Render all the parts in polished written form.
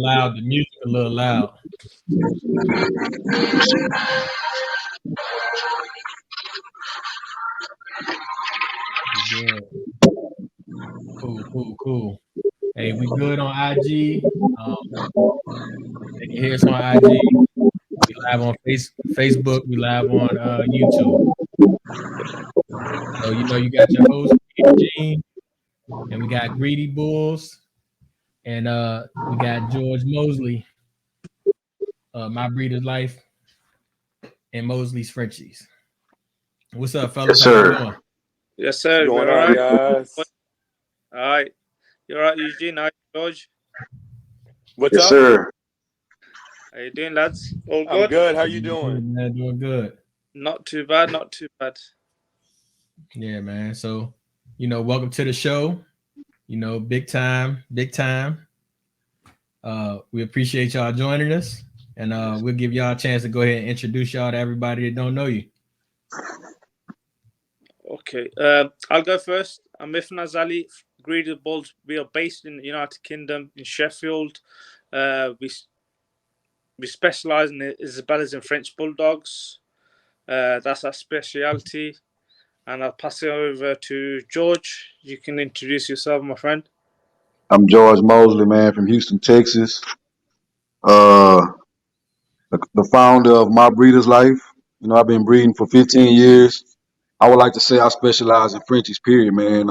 Loud, the music a little loud. Good. Cool. Hey, we good on IG. They can hear us on IG. We live on Facebook. We live on YouTube. So you got your host Eugene, and we got Greedybullz, and we got George Moseley, My Breeder's Life, and Moseley's Frenchies. What's up, fellas? Yes, How y'all sir. doing? Yes, sir. What's We're going all on, right. guys? All right. You're right, Eugene. Hi, George. What's Yes, up? sir. How you doing, lads? All I'm good? good. How you Doing doing? good, man. Doing good. Not too bad. Not too bad. Yeah, man. So, welcome to the show. Big time, big time. We appreciate y'all joining us, and we'll give y'all a chance to go ahead and introduce y'all to everybody that don't know you. Okay. I'll go first. I'm Mifnaz Ali, Greedybullz. We are based in the United Kingdom, in Sheffield. We specialise in Isabella's and French Bulldogs. That's our speciality. And I'll pass it over to George. You can introduce yourself, my friend. I'm George Moseley, man, from Houston, Texas. Uh, the founder of My Breeder's Life. I've been breeding for 15 years. I would like to say I specialize in Frenchies, period, man.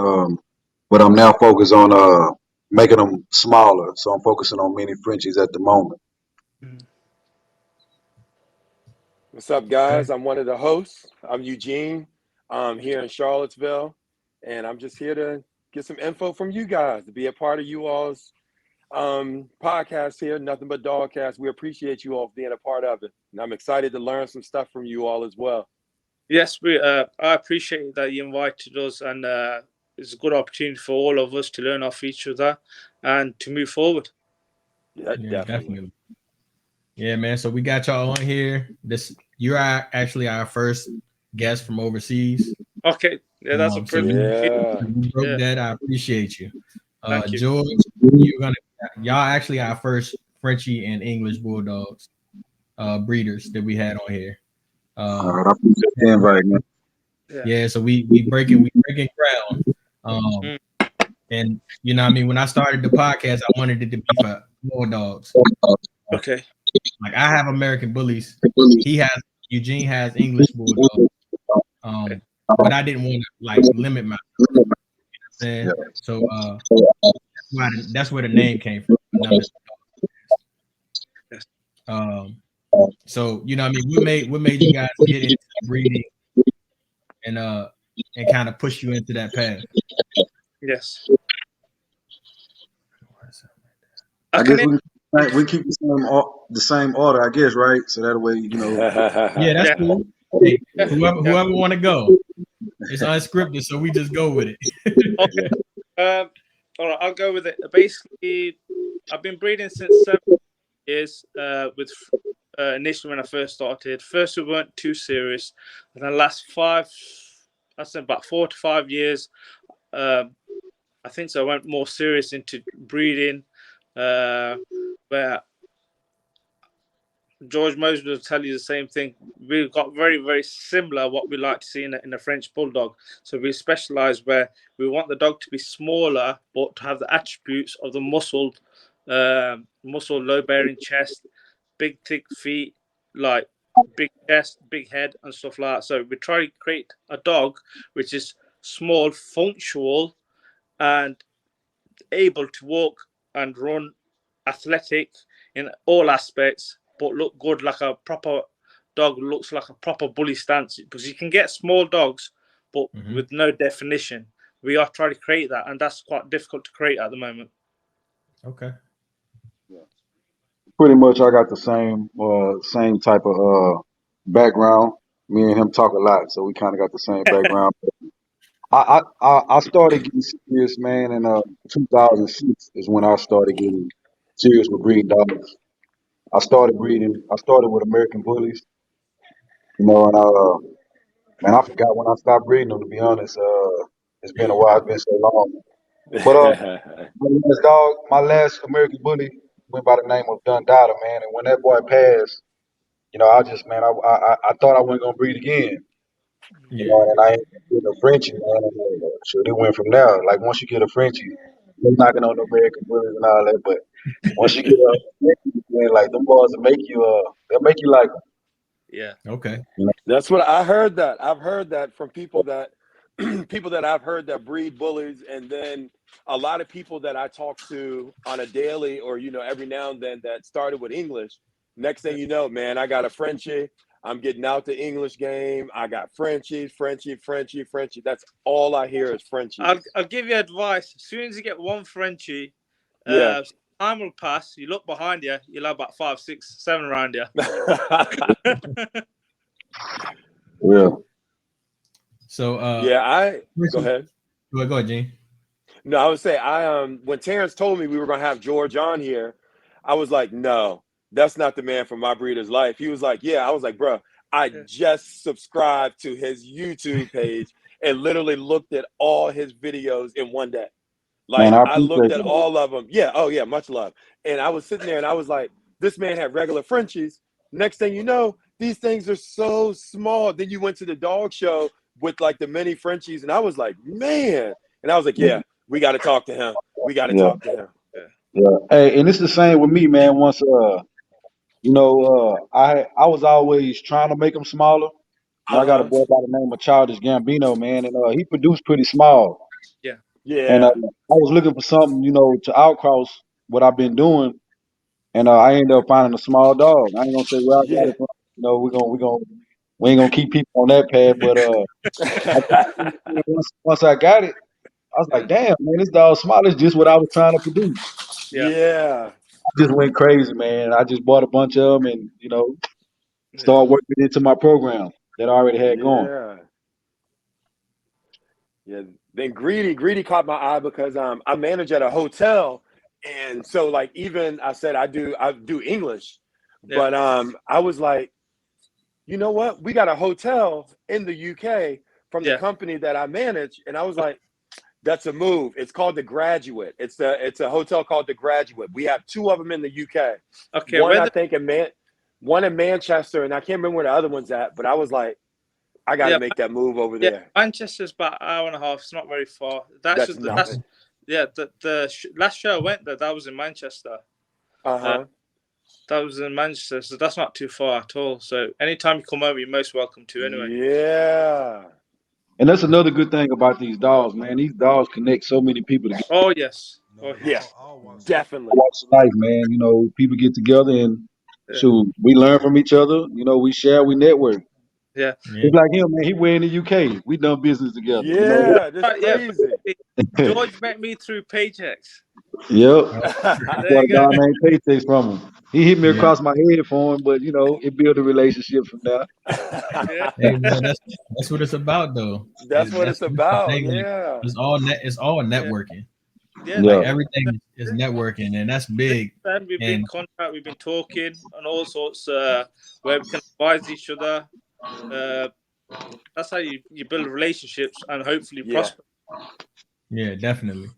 But I'm now focused on making them smaller. So I'm focusing on mini Frenchies at the moment. What's up, guys? I'm one of the hosts. I'm Eugene. I'm here in Charlottesville, and I'm just here to get some info from you guys, to be a part of you all's podcast here, Nothing But Dogcast. We appreciate you all being a part of it, and I'm excited to learn some stuff from you all as well. Yes, I appreciate that you invited us, and it's a good opportunity for all of us to learn off each other and to move forward. Yeah, definitely. Yeah, man. So we got y'all on here. You're actually our first guest from overseas. Okay, yeah, that's a So privilege. you broke Yeah. that. I appreciate you. Thank you. George, y'all actually our first Frenchie and English Bulldogs breeders that we had on here. All right, I appreciate the invite, man. Yeah, so we breaking ground. And what I mean, when I started the podcast, I wanted it to be for Bulldogs. Okay. Like I have American Bullies. Eugene has English Bulldogs. But I didn't want to like limit myself. You know what I'm saying? So that's where the name came from. So what I mean, what made you guys get into breeding and kind of push you into that path? Yes. I guess we keep the same order, I guess, right? So that way, Yeah, that's cool. Hey, whoever want to go, it's unscripted, so we just go with it. Okay. All right, I'll go with it. Basically, I've been breeding since 7 years. With initially when I first started, we weren't too serious, and the last 5, I said about 4 to 5 years. I think so. I went more serious into breeding, where George Moseley will tell you the same thing. We've got very, very similar what we like to see in a French Bulldog. So we specialize where we want the dog to be smaller, but to have the attributes of the muscle, low-bearing chest, big, thick feet, like big chest, big head, and stuff like that. So we try to create a dog which is small, functional, and able to walk and run, athletic in all aspects, but look good like a proper dog, looks like a proper bully stance. Because you can get small dogs, but with no definition. We are trying to create that, and that's quite difficult to create at the moment. Okay. Yeah. Pretty much, I got the same type of background. Me and him talk a lot, so we kind of got the same background. I started getting serious, man, in 2006 is when I started getting serious with breeding dogs. I started breeding. I started with American Bullies, and man, I forgot when I stopped breeding them. To be honest, it's been a while. It's been so long. But my last American Bully, went by the name of Dundada, man. And when that boy passed, I just, man, I thought I wasn't gonna breed again. Yeah. And I ended up getting a Frenchie, man. And sure, it went from there. Like once you get a Frenchie, you're knocking on the American bullies and all that. But once you get a Frenchie, man, like them boys will make you, they'll make you like them. Yeah. Okay. That's what I heard. That I've heard that from people that people that I've heard that breed bullies, and then a lot of people that I talk to on a daily or every now and then that started with English. Next thing you know, man, I got a Frenchie. I'm getting out the English game. I got Frenchie. That's all I hear is Frenchies. I'll give you advice. As soon as you get one Frenchie, Yeah. time will pass. You look behind you, you'll have about 5, 6, 7 around you. Yeah. So Yeah, go ahead. Go ahead, Gene. No, I would say when Terrence told me we were gonna have George on here, I was like, no, that's not the man for my breeder's life. He was like, yeah. I was like, bro, I just subscribed to his YouTube page and literally looked at all his videos in one day. Like Man, I I looked appreciate at that. all of them. Yeah, oh yeah, much love. And I was sitting there and I was like, this man had regular Frenchies. Next thing you know, these things are so small. Then you went to the dog show with like the mini Frenchies, and I was like, man. And I was like, yeah, we got to talk to him. We got to Yeah. talk to him. Yeah. Hey, and it's the same with me, man. Once I was always trying to make them smaller. I got a boy by the name of Childish Gambino, man, and he produced pretty small. Yeah. And Yeah. I was looking for something, to outcross what I've been doing, and I ended up finding a small dog. I ain't gonna say where I got Yeah. it from. We ain't gonna keep people on that path, but once I got it, I was like, damn, man, this dog small is just what I was trying to produce. Yeah. Yeah. I just went crazy, man. I just bought a bunch of them, and Yeah. started working into my program that I already had going. Yeah. Yeah. Then Greedy caught my eye because I manage at a hotel. And so like even I said I do English. Yeah. But I was like, you know what? We got a hotel in the UK from the company that I manage. And I was like, that's a move. It's called The Graduate. It's a hotel called The Graduate. We have 2 of them in the UK. Okay. One in Manchester, and I can't remember where the other one's at, but I was like, I got to make that move over there. Manchester's about an hour and a half. It's not very far. The last show I went there, that was in Manchester. That was in Manchester, so that's not too far at all. So anytime you come over, you're most welcome to anyway. Yeah. And that's another good thing about these dogs, man. These dogs connect so many people together. Oh yes. Yeah. Definitely. Walks of life, man. People get together and shoot, we learn from each other. We share, we network. Yeah. It's like him, man. He way in the UK. We done business together. Yeah, that's crazy. George met me through Paychecks. Yep. There you go. Got a guy named Paychecks from him. He hit me across my head for him, but it built a relationship from there. Hey, man, that's what it's about, though. That's what it's about. Thing, yeah. It's all networking. Yeah. Like everything is networking, and that's big. We've been in contact. We've been talking on all sorts where we can advise each other. That's how you build relationships and hopefully prosper. Yeah, definitely.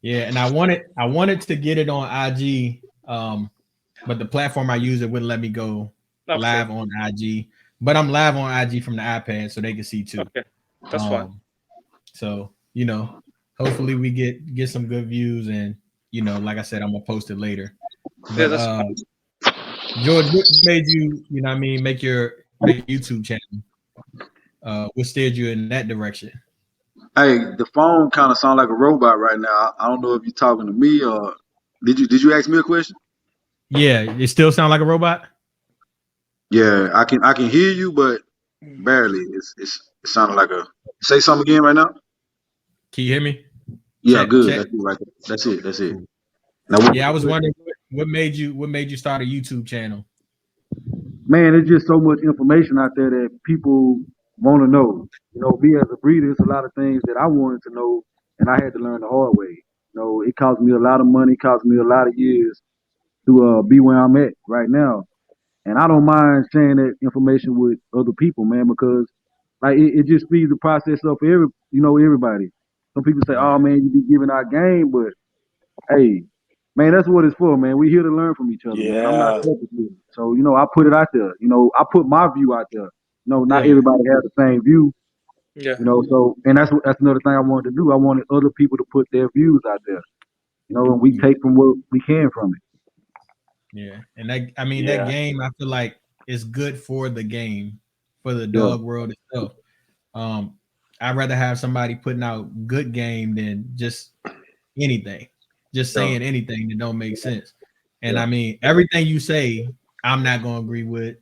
Yeah, and I wanted to get it on IG, but the platform I use it wouldn't let me go live on IG. But I'm live on IG from the iPad, so they can see too. Okay, that's fine. So hopefully we get some good views, and like I said, I'm gonna post it later. But, George, what made you, make your YouTube channel? What steered you in that direction? Hey, the phone kind of sounds like a robot right now. I don't know if you're talking to me or did you ask me a question? Yeah, it still sound like a robot. Yeah, I can hear you, but barely. It sounded like a. Say something again right now. Can you hear me? Yeah, good. Check. That's it right there. That's it. Now, I was wondering what made you start a YouTube channel. Man, there's just so much information out there that people want to know. Me as a breeder, there's a lot of things that I wanted to know, and I had to learn the hard way. It cost me a lot of money, cost me a lot of years to be where I'm at right now. And I don't mind sharing that information with other people, man, because like it just speeds the process up for everybody. Some people say, "Oh man, you be giving out game," but hey, man, that's what it's for, man. We here to learn from each other, man. I'm not Yeah. selfish. So, I put it out there. I put my view out there. Not Yeah. everybody has the same view. Yeah. So and that's another thing I wanted to do. I wanted other people to put their views out there. And we take from what we can from it. Yeah. And that Yeah. game, I feel like is good for the game, for the Yeah. dog world itself. I'd rather have somebody putting out good game than just anything, just Yeah. saying anything that don't make sense. And Yeah. I mean, everything you say, I'm not gonna agree with.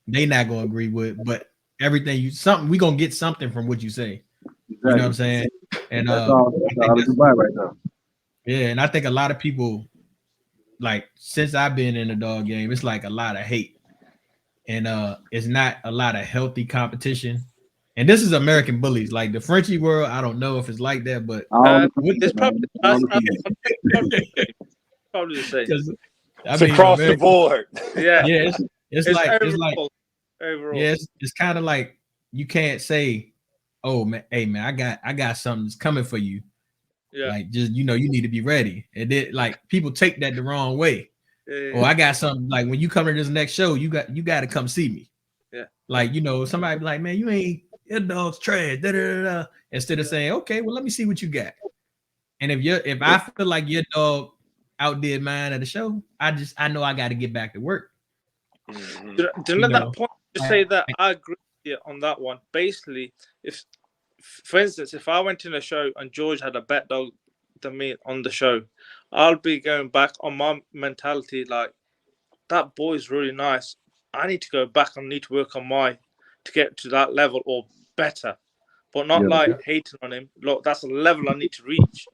They not gonna agree with, but everything we gonna get something from what you say. Exactly. You know what I'm saying? And That's all it's about right now. yeah, and I think a lot of people, like, since I've been in the dog game, it's like a lot of hate. And it's not a lot of healthy competition. And this is American bullies. Like the Frenchie world, I don't know if it's like that, but It's probably probably the same. because I It's mean, across the American, board. Yeah. yeah, it's like overall. yeah, it's kind of like you can't say, "Oh man, hey man, I got something that's coming for you." Yeah. Like just you need to be ready. And then like people take that the wrong way. Yeah. Oh, I got something like when you come to this next show, you got to come see me. Yeah. Like somebody be like, man, your dog's trash. Da, da, da, da. Instead of saying, okay, well, let me see what you got. And if I feel like your dog outdid mine at the show, I know I got to get back to work. Mhm. Do you know that point? To say that I agree with you on that one. Basically, if, for instance, if I went in a show and George had a better dog than me on the show, I'll be going back on my mentality like that boy's really nice. I need to go back and need to work on to get to that level or better, but not like hating on him. Look, that's a level I need to reach.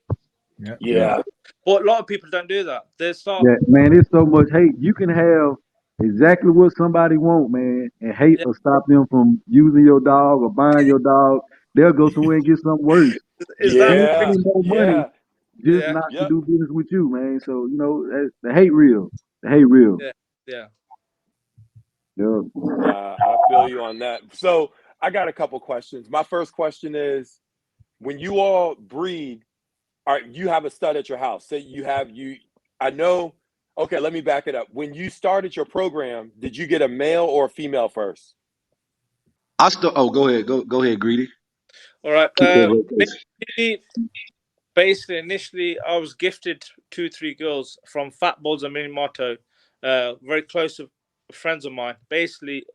Yeah. But a lot of people don't do that. They start. Yeah, man, it's so much hate. You can have exactly what somebody want, man, and hate Yeah. will stop them from using your dog or buying your dog. They'll go somewhere and get something worse. Is And that Yeah. spend more money just Yeah. not to Yep. do business with you, man. So the hate real. The hate real. Yeah. Yeah. I feel you on that. So I got a couple questions. My first question is, when you all breed, you have a stud at your house. Say I know. Okay, let me back it up. When you started your program, did you get a male or a female first? Go ahead. Go ahead, Greedy. All right. Keep that Basically, initially, I was gifted 2-3 girls from Fat Balls and Mini Motto, very close to friends of mine. Basically,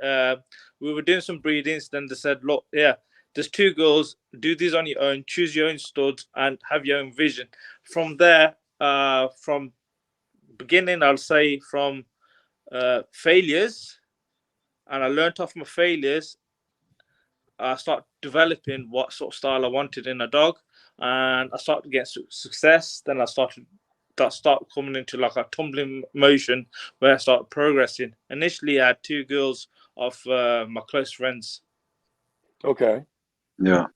we were doing some breedings. Then they said, look, yeah, there's 2 girls. Do these on your own. Choose your own studs and have your own vision. From there, from beginning, I'll say from failures, and I learned off my failures. I started developing what sort of style I wanted in a dog, and I started getting success. Then I started coming into like a tumbling motion where I started progressing. Initially, I had 2 girls of my close friends. Okay. Yeah.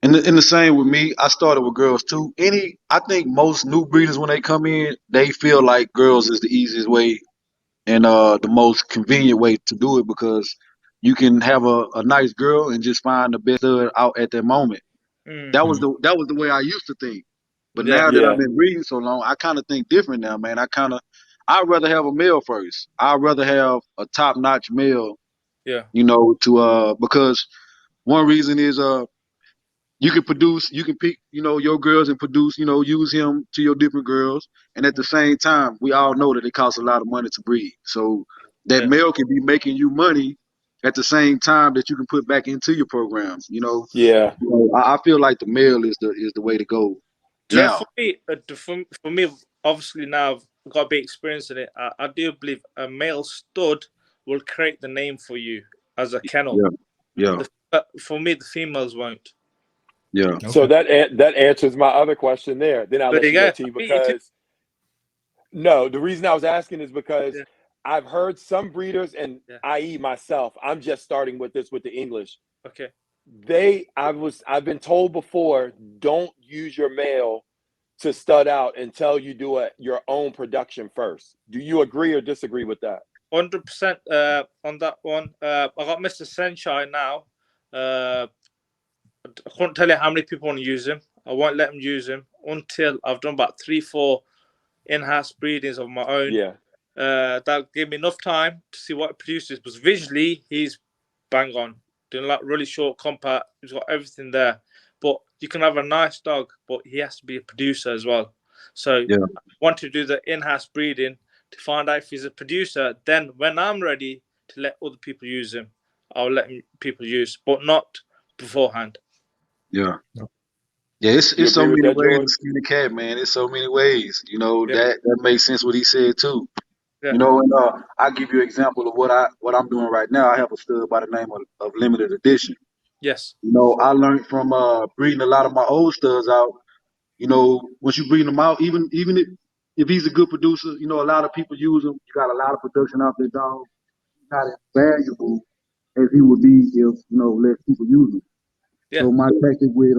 And the same with me. I started with girls too. I think most new breeders when they come in, they feel like girls is the easiest way and the most convenient way to do it because you can have a nice girl and just find the best stud out at that moment. That was the way I used to think. But Yeah. now that I've Yeah. been breeding so long, I kind of think different now, man. I'd rather have a male first. I'd rather have a top notch male, Yeah. because one reason is you can pick, your girls and produce, use him to your different girls. And at the same time, we all know that it costs a lot of money to breed. So that Yeah. male can be making you money at the same time that you can put back into your programs. Yeah. I feel like the male is the way to go now. For me, obviously now I've got a big experience in it. I do believe a male stud will create the name for you as a kennel. Yeah. For me, the females won't. Yeah. So that answers my other question there. Then I'll There let you you go, go. T, because no, the reason I was asking is because I've heard some breeders, and i.e. myself, I'm just starting with this with the English. Okay. I've been told before, don't use your male to stud out until you do your own production first. Do you agree or disagree with that? 100% on that one. I got Mr. Sunshine now. I couldn't tell you how many people want to use him. I won't let him use him until I've done about 3-4 in-house breedings of my own. Yeah. That gave me enough time to see what it produces. Because visually, he's bang on, doing like really short, compact. He's got everything there. But you can have a nice dog, but he has to be a producer as well. So Yeah. I want to do the in-house breeding to find out if he's a producer. Then when I'm ready to let other people use him, I'll let people use, but not beforehand. Yeah. Yeah, it's You so agree with many that, ways George? to skin a cat, man. It's so many ways. You know, Yeah. that makes sense what he said too. Yeah. You know, and I'll give you an example of what I'm doing right now. I have a stud by the name of limited edition. Yes. You know, I learned from breeding a lot of my old studs out. You know, once you breed them out, even if he's a good producer, you know, a lot of people use him. You got a lot of production out there, dog. He's not as valuable as he would be if, you know, less people use him. Yeah. So my tactic with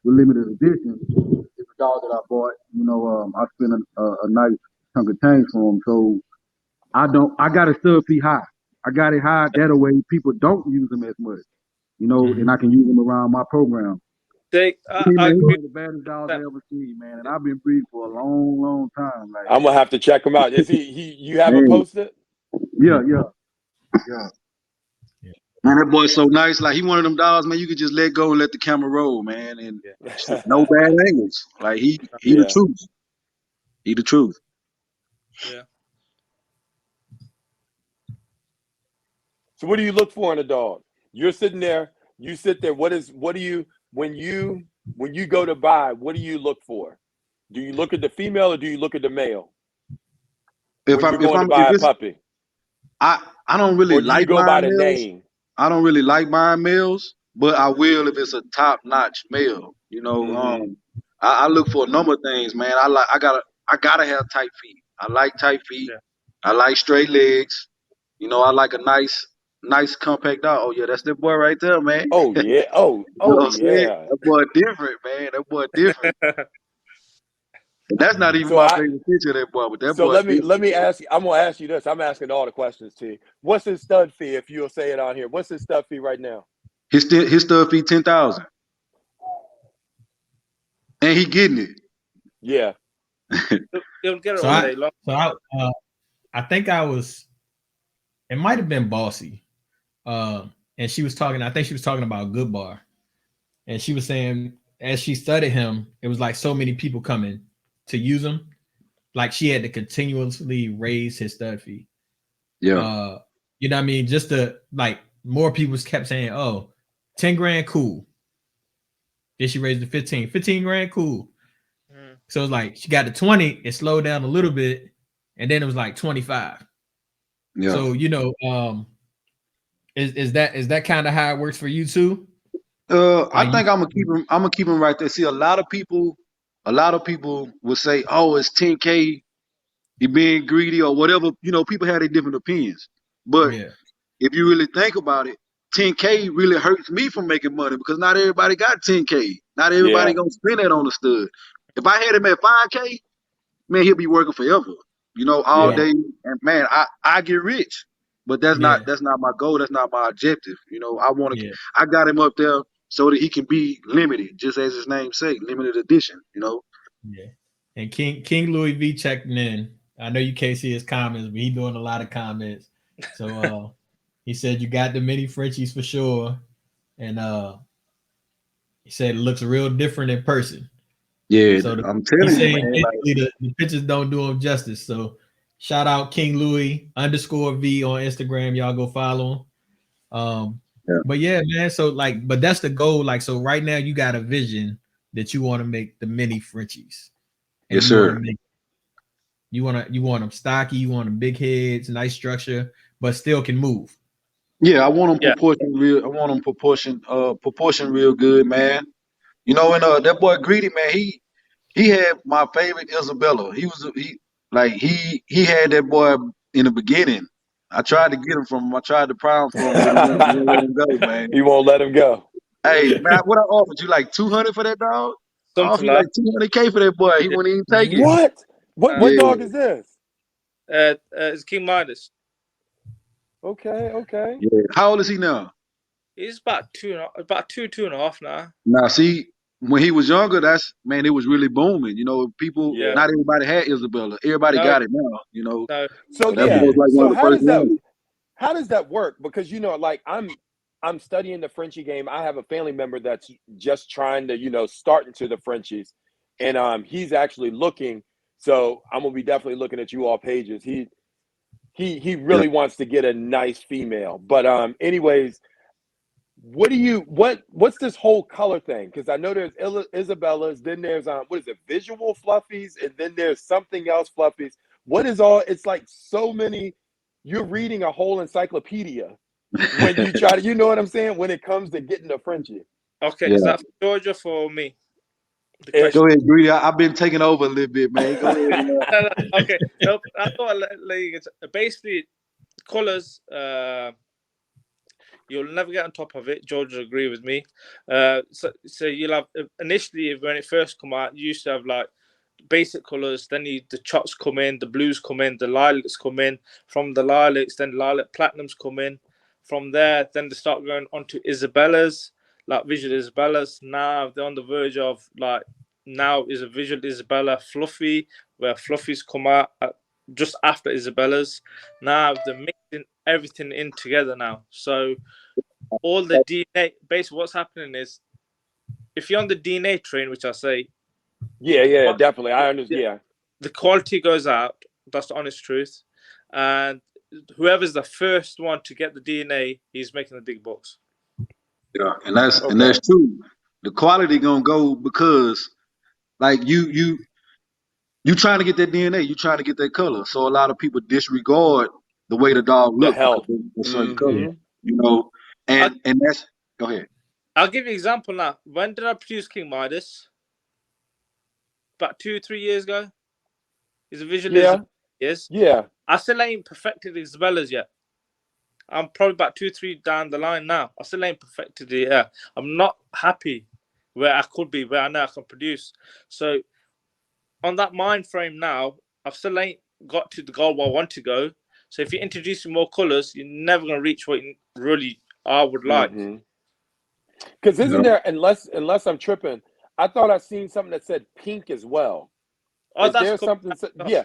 limited edition is a dog that I bought. You know, I spent a nice chunk of change for him. So I got a stud fee high. I got it high that way people don't use them as much. You know, and I can use them around my program. I Man, he's agree. one of the baddest dogs I ever seen, man. And I've been breeding for a long, long time. Like, I'm gonna have to check him out. Is he you have him man, posted? yeah. Yeah. Man, that boy's so nice. Like, he one of them dogs, man. You could just let go and let the camera roll, man. And shit, no bad angles. Like, he the Yeah. truth. He the truth. Yeah. So what do you look for in a dog? You're sitting there, you sit there. What do you when you go to buy, what do you look for? Do you look at the female or do you look at the male? When you're going to buy a puppy? I don't really Or do you like go by buying the males. name? I don't really like buying males, but I will if it's a top notch male. You know, Mhm. I look for a number of things, man. I gotta have tight feet. I like tight feet. Yeah. I like straight legs. You know, I like a nice compact dog. Oh yeah, that's that boy right there, man. Oh yeah. Oh, You know oh what I'm saying? yeah. That boy different, man. That boy different. And that's not even So my favorite picture of that boy, but that so boy let different. me ask you. I'm gonna ask you this. I'm asking all the questions to you. What's his stud fee if you'll say it on here? What's his stud fee right now? His stuff fee 10,000, and he getting it. Yeah. He'll get it So all day long. I think I was. It might have been Bossy, and she was talking. I think she was talking about Good Bar, and she was saying as she studied him, it was like so many people coming to use him, like she had to continuously raise his stud fee. Yeah. You know what I mean? Just to like more people kept saying, "Oh, 10 grand, cool." Then she raised to 15. 15 grand, cool. So it's like she got to 20, it slowed down a little bit, and then it was like 25. Yeah. So you know, is that kind of how it works for you too? I think I'm gonna keep him right there. See, a lot of people would say, "Oh, it's 10K, he being greedy or whatever." You know, people have their different opinions. But Yeah, if you really think about it, 10K really hurts me from making money because not everybody got 10K. Not everybody Yeah. gonna spend that on the stud. If I had him at 5K, man, he'll be working forever. You know, all Yeah. day. And man, I get rich. But that's yeah, not my goal. That's not my objective. You know, yeah, I got him up there so that he can be limited, just as his name say, limited edition, you know. yeah. And King Louis V checking in. I know you can't see his comments, but he doing a lot of comments. So he said you got the mini Frenchies for sure, and he said it looks real different in person. Yeah, So I'm he's telling you, saying man. Like, basically the pictures don't do him justice. So shout out King Louis _V on Instagram. Y'all go follow him. yeah. But yeah, man. So like, but that's the goal. Like, so right now you got a vision that you want to make the mini Frenchies, and Yes, you want sir. to make you want them stocky, you want them big heads, nice structure, but still can move. Yeah, I want him Yeah. proportion real good, man. You know, and that boy Greedy, man, he had my favorite Isabella. He had that boy in the beginning. I tried to get him from him. I tried to pry him from him, but he won't let him go, man. He won't let him go. Hey, man, what I offered you like 200 for that dog? I offered Something you like like 200K for that boy. He yeah. wouldn't even take it. What? What Yeah. dog is this? It's King Midas. Okay, okay. Yeah. How old is he now? He's about two and a half now. Now, see, when he was younger, it was really booming. You know, people, Yeah. not everybody had Isabella. Everybody No. got it now. You know, No. So that yeah. was like So one of the first ones. how does that work? Because like I'm studying the Frenchie game. I have a family member that's just trying to start into the Frenchies, and he's actually looking. So I'm gonna be definitely looking at you all pages. He really wants to get a nice female. But anyways, what's this whole color thing? Because I know there's Isabellas, then there's what is it, visual fluffies, and then there's something else fluffies. What is all? It's like so many. You're reading a whole encyclopedia when you try to, you know what I'm saying? When it comes to getting a Frenchie. Okay, Yeah. is that for Georgia for me? Go ahead, Greedy. I've been taking over a little bit, man. Go ahead. No, okay. No, I thought basically colors. You'll never get on top of it. George will agree with me. So you'll have initially when it first come out, you used to have like basic colors. Then the chops come in, the blues come in, the lilacs come in. From the lilacs, then lilac platinums come in. From there, then they start going on to Isabellas, like visual Isabellas. Now they're on the verge of like now is a visual Isabella fluffy, where fluffies come out just after Isabellas. Now they're mixing everything in together now. So all the DNA, basically what's happening is if you're on the DNA train, which I say, Yeah, definitely. I understand. Yeah. the quality goes out. That's the honest truth. And whoever's the first one to get the DNA, he's making the big bucks. Yeah, and that's true. The quality gonna go because like you trying to get that DNA, you trying to get that color. So a lot of people disregard the way the dog The look health. because of a certain color. You know, and that's go ahead. I'll give you an example now. When did I produce King Midas? About 2-3 years ago. He's a visual. Yes. Yeah. I still ain't perfected Isabellas yet. I'm probably about 2-3 down the line now. I still ain't perfected it. Yeah. I'm not happy where I could be, where I know I can produce. So on that mind frame now, I still ain't got to the goal where I want to go. So if you're introducing more colors, you're never gonna reach what you really I would like. Because isn't there, unless I'm tripping, I thought I seen something that said pink as well. Oh, is there something? Yeah.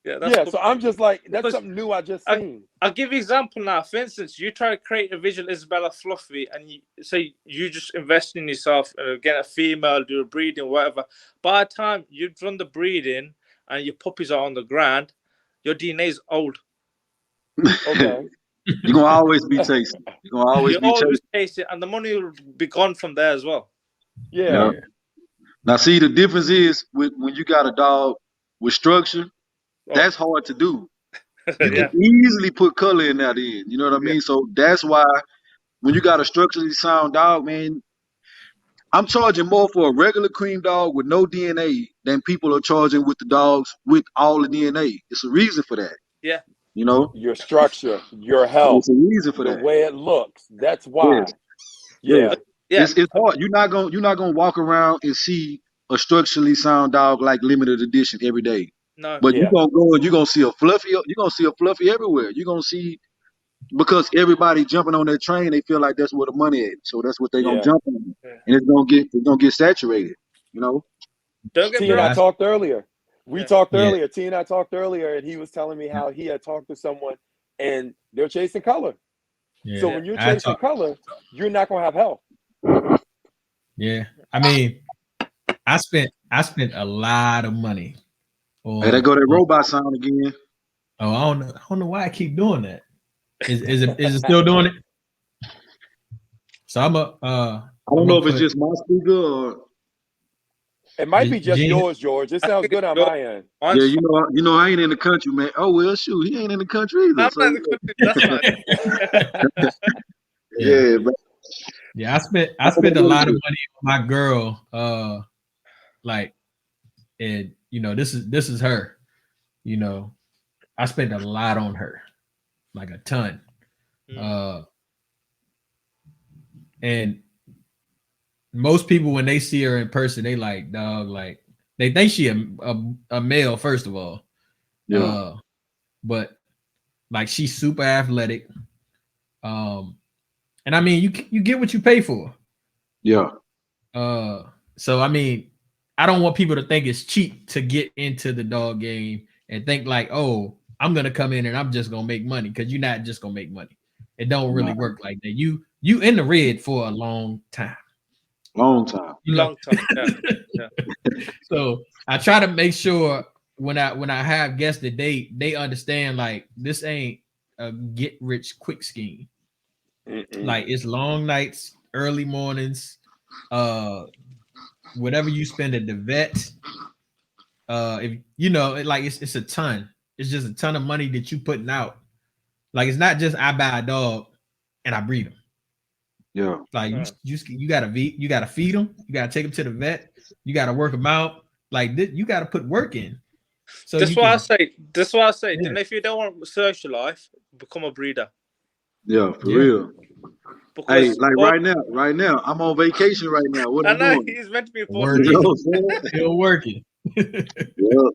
Yeah, so I'm just like, that's something new I just seen. I'll give you an example now. For instance, you try to create a visual Isabella fluffy and you just invest in yourself, get a female, do a breeding, whatever. By the time you've done the breeding and your puppies are on the ground, your DNA is old. Okay. You're gonna always be chasing. You're gonna always be chasing, and the money will be gone from there as well. Yeah. Now see, the difference is when you got a dog with structure, that's hard to do. You can easily put color in that in. You know what I mean? So that's why when you got a structurally sound dog, man, I'm charging more for a regular cream dog with no DNA than people are charging with the dogs with all the DNA. It's a reason for that. Yeah. You know? Your structure, your health. It's a reason for the that. way it looks. That's why. Yeah. It's hard. You're not gonna walk around and see a structurally sound dog like limited edition every day. No. But you're gonna go and you're gonna see a fluffy everywhere. You're gonna see, because everybody jumping on that train, they feel like that's where the money is. So that's what they're gonna jump on. And it's gonna get saturated, you know. T and I talked earlier. We talked earlier. T and I talked earlier, and he was telling me how he had talked to someone and they're chasing color. So when you're chasing color, you're not gonna have health. Yeah. I mean, I spent a lot of money. Hey, there go that robot sound again. Oh, I don't know why I keep doing that. Is it still doing it? So I'm I don't know if it's just my speaker or it might be just yours, George. It sounds good on my end. Yeah, you know, I ain't in the country, man. Oh well, shoot, he ain't in the country either. I'm not in the country. That's right. Yeah, but I spent a lot of money on my girl. Like, and you know, this is her. You know, I spent a lot on her, like a ton. And most people, when they see her in person, they like, dog, like they think she a male, first of all. Yeah. But like she's super athletic. And I mean, you get what you pay for. Yeah. So I mean, I don't want people to think it's cheap to get into the dog game and think like, oh, I'm gonna come in and I'm just gonna make money, because you're not just gonna make money. It don't really Nah, work like that. You in the red for a long time. long time. You know? Long time. Yeah. Yeah. So I try to make sure when I have guests that they understand like this ain't a get rich quick scheme. Like it's long nights, early mornings, whatever you spend at the vet. If you know, like it's a ton. It's just a ton of money that you putting out. Like it's not just I buy a dog and I breed them. Yeah. Like you gotta feed them. You gotta take them to the vet. You gotta work them out. Like this, you gotta put work in. So That's you why I can. say. That's why I say. Yeah. Then if you don't want social life, become a breeder. Yeah, for Yeah. real. Hey, Because like right now, I'm on vacation right now. What I I'm know doing? he's meant to be in You know Working, Portuguese. what I'm saying? still working. Yeah,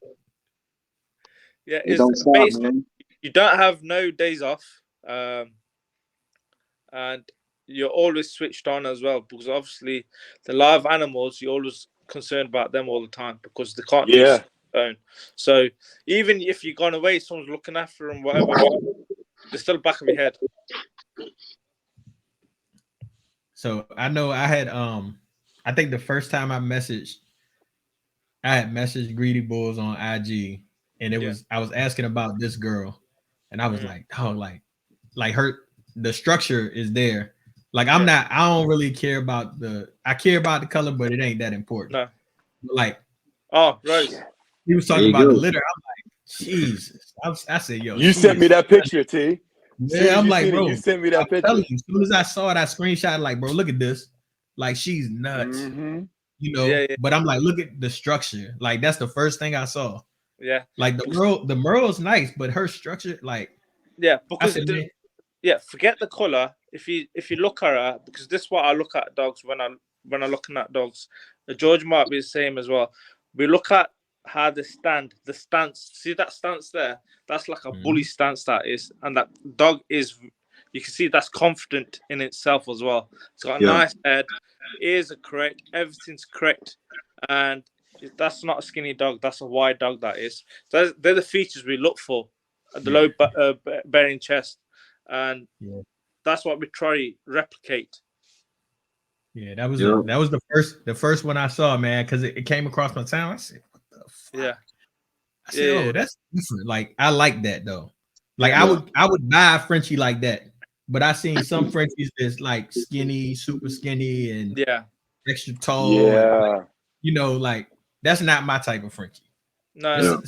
Yeah, it it's don't stop, based. man. You don't have no days off, and you're always switched on as well. Because obviously, the live animals, you're always concerned about them all the time because they can't do Yeah. own. So even if you've gone away, someone's looking after them, whatever. They're still back of your head. So I know I had I think the first time I had messaged Greedybullz on IG, and I was asking about this girl, and I was like, oh, like her, the structure is there. Like I don't really care about I care about the color, but it ain't that important. No. Like, oh, Rose. He was There talking you about the go. litter. I'm like, Jesus. I said, yo, You sent me that picture, T. Soon Yeah, as I'm you like, seen it, bro, you sent me I'm that picture. telling you, as soon as I saw that screenshot, like, bro, look at this. Like, she's nuts. You know, Yeah. but I'm like, look at the structure. Like, that's the first thing I saw. Yeah. Like the Merle's nice, but her structure, like, Yeah, I because said, man, forget the color. If you look at her, because this is what I look at dogs when I'm looking at dogs. The George might be the same as well. We look at how they stand, the stance. See that stance there? That's like a bully stance that is, and that dog is. You can see that's confident in itself as well. It's got a Yeah. nice head, ears are correct, everything's correct, and that's not a skinny dog. That's a wide dog. That is. So they're the features we look for. The low bearing chest, and that's what we try to replicate. Yeah, that was the first one I saw, man, because it came across my town. I said, what the fuck? Yeah. I said, oh, that's different. Like, I like that though. Like, Yeah. I would buy a Frenchie like that, but I seen some Frenchies that's like skinny, super skinny, and extra tall. Yeah. And, you know, like that's not my type of Frenchie. No.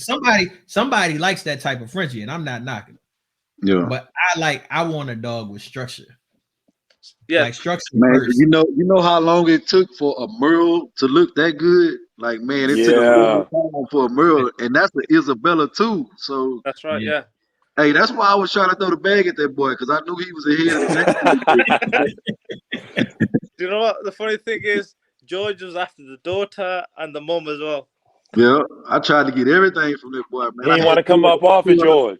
Somebody likes that type of Frenchie, and I'm not knocking. Yeah. But I want a dog with structure. Yeah. Like structure Man, first. you know how long it took for a Merle to look that good? Like, man, it took a long time for a Merle, and that's the Isabella too. So that's right. Yeah. Hey, that's why I was trying to throw the bag at that boy, because I knew he was ahead of the game. Do you know what the funny thing is? George was after the daughter and the mom as well. Yeah, I tried to get everything from that boy, man. He didn't want to come up off it, George.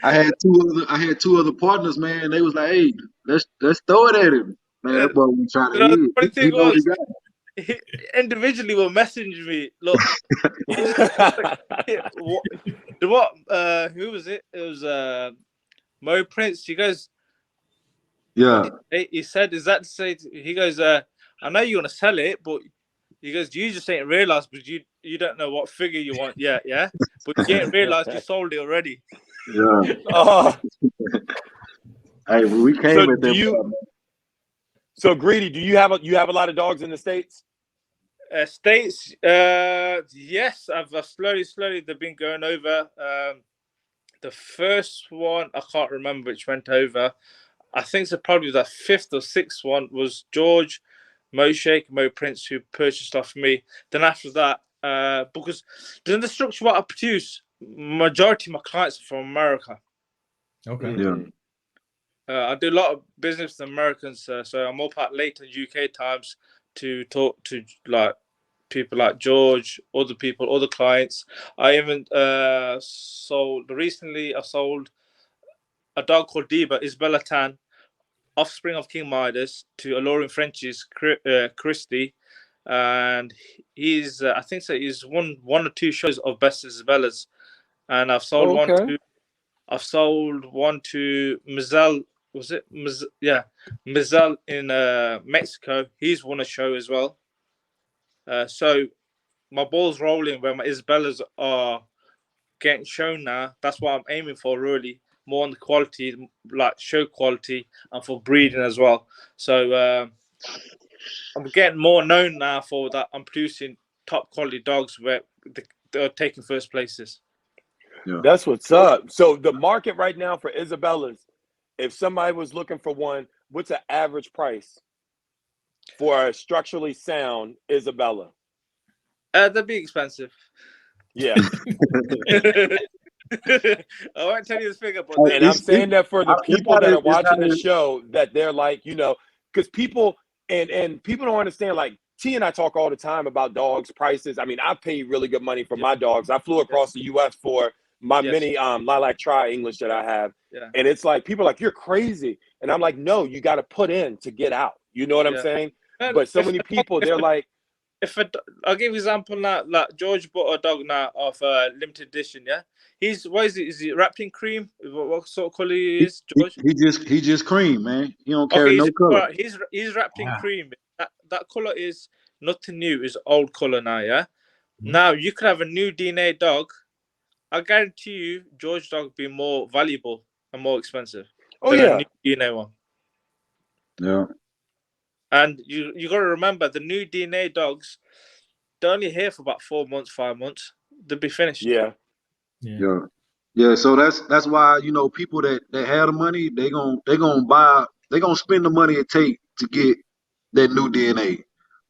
I had two other partners, man. They was like, "Hey, let's throw it at him." Man, that boy was trying to hit. The funny thing He know what was, he got. he individually were messaging me. Look, who was it? It was Mo Prince. He goes, yeah. He said, "Is that to say?" He goes, "I know you want to sell it, but." He goes, you just ain't realized, but you don't know what figure you want yet, yeah? But you ain't realized you sold it already. Yeah. Hey, we came at that. So Greedy, do you have a lot of dogs in the States? States, yes. I've slowly they've been going over. The first one I can't remember which went over. I think so. Probably the fifth or sixth one was George. Mo Prince, who purchased off me. Then after that, because the structure what I produce, majority of my clients are from America. Okay. Yeah. I do a lot of business with Americans, so I'm up at late in UK times to talk to like people like George, other people, other clients. I even sold recently. I sold a dog called Diva, Isabella Tan, offspring of King Midas, to alluring Frenchies, Christy, and he's I think so. He's won 1 or 2 shows of Best Isabellas, and I've sold one Okay. to. I've sold one to Mazel. Was it? Yeah, Mazel in Mexico. He's won a show as well. So my ball's rolling where my Isabellas are getting shown now. That's what I'm aiming for, really. More on the quality, like show quality, and for breeding as well. So I'm getting more known now for that. I'm producing top quality dogs where they're taking first places. Yeah. That's what's up. So the market right now for Isabellas, if somebody was looking for one, what's an average price for a structurally sound Isabella? They'd be expensive. Yeah. I won't tell you the figure, but And I'm saying that for the people that are watching the not show, that they're like, you know, because people and people don't understand. Like T and I talk all the time about dogs prices. I mean, I pay really good money for my dogs. I flew across the U.S. for my mini Lilac Tri English that I have, and it's like people are like, you're crazy, and I'm like, no, you got to put in to get out. You know what I'm saying? And But so many people, they're like, I'll give you an example now. Like George bought a dog now of limited edition. Yeah, what is it? Is it wrapped in cream? What sort of color is George? He just cream, man. He don't carry Okay, no color. right, he's wrapped in cream. That color is nothing new. Is old color now. Yeah. Now you could have a new DNA dog. I guarantee you, George dog will be more valuable and more expensive than a new DNA one. Yeah. And you got to remember, the new DNA dogs, they're only here for about 4 months, 5 months. They'll be finished. Yeah. So that's why, you know, people that have the money, they gonna spend the money it take to get that new DNA,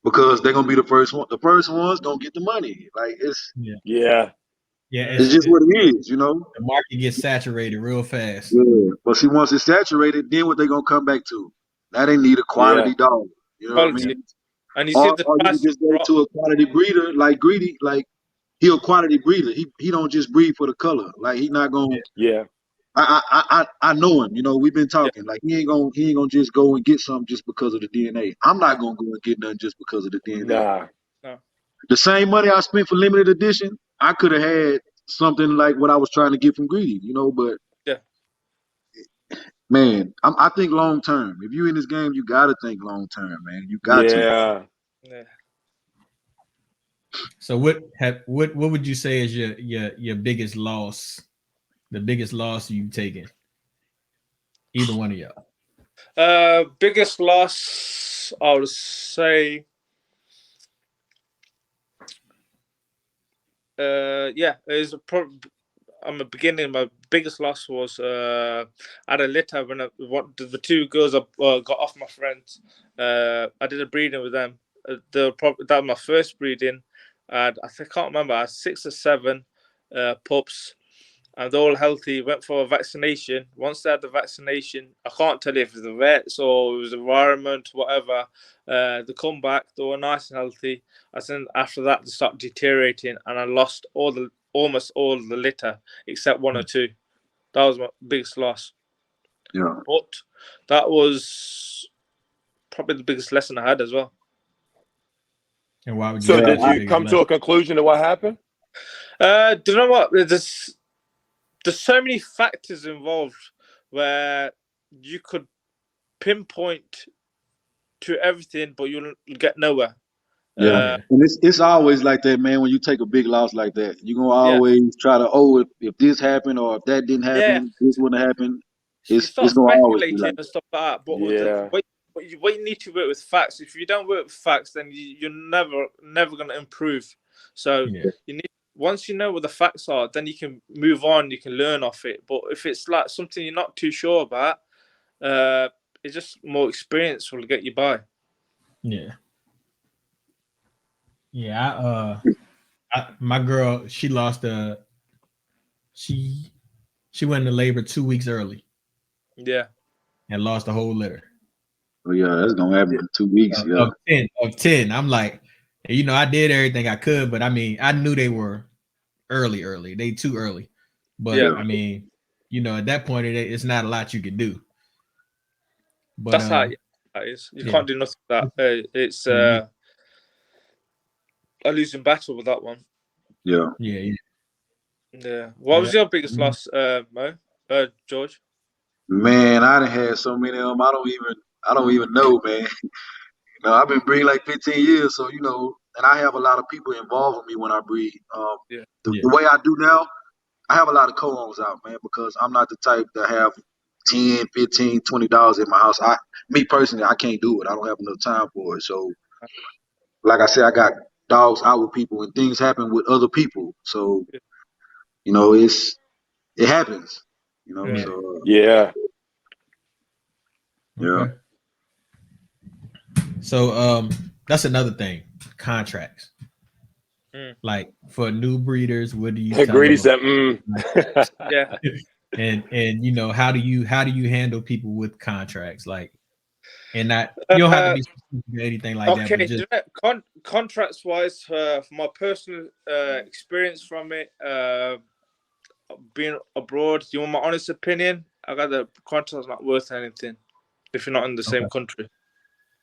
because they're gonna be the first one. The first ones gonna get the money. Like it's just what it is, you know. The market gets saturated real fast. Yeah, but see, once it's saturated, then what they gonna come back to? Now they need a quality dog. You know what I mean? And you see Or you can just go to a quality breeder like Greedy, like he a quality breeder. He don't just breed for the color. Like he not gonna. I know him. You know, we've been talking. Like he ain't gonna just go and get something just because of the DNA. I'm not gonna go and get nothing just because of the DNA. No. The same money I spent for limited edition, I could have had something like what I was trying to get from Greedy. You know, but man, I think long term. If you in this game, you gotta think long term, man. You got to. Yeah. So what would you say is your biggest loss? The biggest loss you've taken? Either one of y'all. Biggest loss, I would say. Is I'm a beginning. My biggest loss was I had a litter when the 2 girls I got off my friends. I did a breeding with them. That was my first breeding. And I can't remember. I had 6 or 7 pups, and they're all healthy. Went for a vaccination. Once they had the vaccination, I can't tell you if it was the vets or it was the environment, whatever. They come back. They were nice and healthy. Then after that, they started deteriorating, and I lost almost all the litter except 1 or 2. That was my biggest loss. Yeah. But that was probably the biggest lesson I had as well. And why would you? So did you come to a conclusion to what happened? Do you know what? There's so many factors involved where you could pinpoint to everything, but you'll get nowhere. Yeah, and it's always like that, man. When you take a big loss like that, you're gonna always try to, if this happened or if that didn't happen, this wouldn't happen. It's gonna always be like and stuff like that. But what you need to work with facts. If you don't work with facts, then you're never gonna improve. So you need, once you know what the facts are, then you can move on. You can learn off it. But if it's like something you're not too sure about, it's just more experience will get you by. My girl, she lost she went into labor 2 weeks early. And lost the whole litter. Oh yeah, that's gonna happen in 2 weeks. Of 10. I'm like, you know, I did everything I could, but I mean, I knew they were early. They too early. But I mean, you know, at that point, it's not a lot you can do. But that's how it is. You can't do nothing with that. It's a losing battle with that one. Yeah. Yeah. Yeah. What was Yeah. your biggest loss, Mo? George? Man, I done had so many of them. I don't even know, man. I've been breeding like 15 years, so and I have a lot of people involved with me when I breed. Yeah. The way I do now, I have a lot of co-owners out, man, because I'm not the type to have 10, 15, $20 in my house. Me personally, I can't do it. I don't have enough time for it. So, like I said, I got dogs out with people, and things happen with other people. So, it happens. Yeah. So Yeah. yeah. Okay. So that's another thing. Contracts. Like for new breeders, what do you tell Greedy them? said, Yeah. And how do you handle people with contracts? Like, and not you don't have to be specific or anything like that, but Okay. just Contracts wise, from my personal experience from it, being abroad, do you want my honest opinion? I got the contract's not worth anything if you're not in the same country.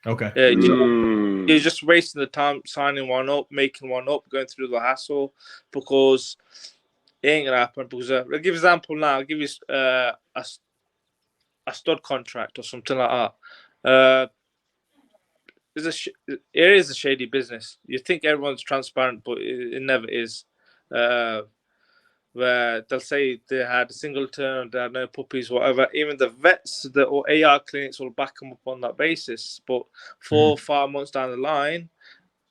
Okay. Yeah, mm. you're just wasting the time signing one up, making one up, going through the hassle, because it ain't gonna happen. Because I'll give you an example now. I'll give you a stud contract or something like that. It is a shady business. You think everyone's transparent, but it never is. Where they'll say they had a single turn, they had no puppies, whatever. Even the vets, or AR clinics will back them up on that basis. But 4 or 5 months down the line,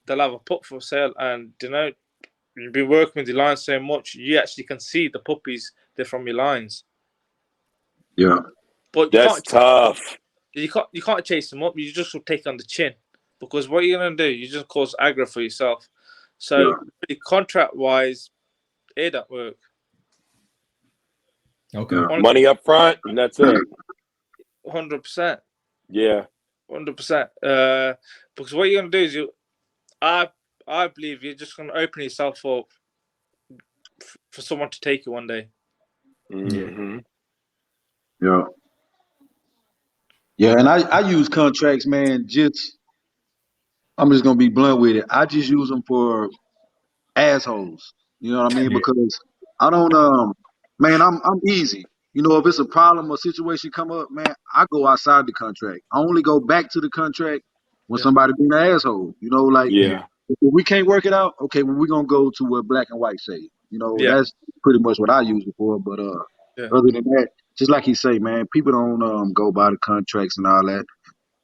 they'll have a pup for sale, and you've been working with your lines so much, you actually can see the puppies. They're from your lines. Yeah. But That's tough. you can't chase them up. You just will take on the chin, because what you're gonna do, you just cause aggro for yourself. So contract wise, it don't work. Okay. Yeah. Money up front, and that's it. 100%. Yeah. 100%. Because what you're gonna do is I believe you're just gonna open yourself up for someone to take you one day. Mm-hmm. Yeah. Yeah, and I use contracts, man. I'm just gonna be blunt with it. I just use them for assholes. You know what I mean? Yeah. Because I don't man, I'm easy. If it's a problem or situation come up, man, I go outside the contract. I only go back to the contract when Yeah. somebody being an asshole. Like Yeah. if we can't work it out, okay, well we're gonna go to what black and white say. Yeah. That's pretty much what I use it for. But Yeah. other than that, just like he say, man, people don't go by the contracts and all that.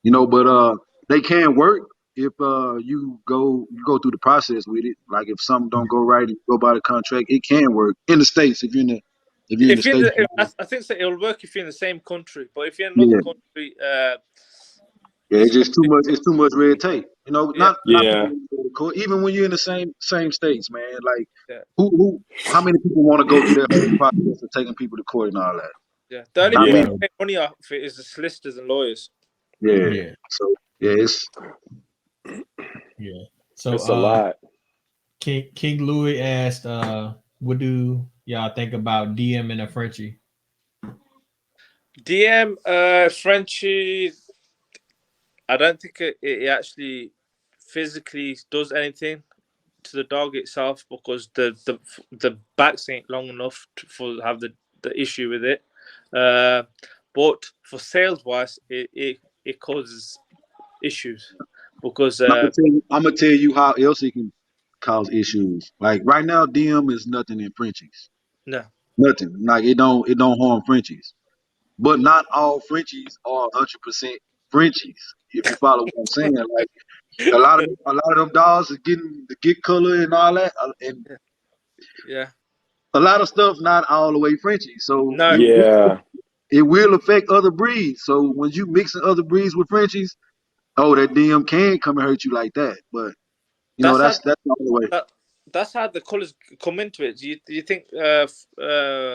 But they can work if you go through the process with it. Like if something don't go right and you go by the contract, it can work in the States if you're in the States. I think so it'll work if you're in the same country, but if you're in another Yeah. country, Yeah, it's just too much. It's too much red tape. yeah, Not Yeah. people go to court. Even when you're in the same states, man. Like yeah, how many people want to go through that whole process of taking people to court and all that? yeah. The only Not people me. who make money off it is the solicitors and lawyers. Yeah. Yeah. So it's Yeah. So It's a lot. King Louis asked, what do y'all think about DM and a Frenchie? DM Frenchie, I don't think it actually physically does anything to the dog itself, because the backs ain't long enough to have the issue with it. But for sales wise, it causes issues, because I'm gonna tell you how else it can cause issues. Like right now, DM is nothing in Frenchies. no, Nothing. Like it don't harm Frenchies. But not all Frenchies are 100% Frenchies. If you follow what I'm saying, like a lot of them dogs is getting the get color and all that, and yeah, a lot of stuff not all the way Frenchies. So no. Yeah. it will affect other breeds. So when you mixing other breeds with Frenchies, that DM can come and hurt you like that. But That's how that's the only way. that's how the colors come into it. Do you think the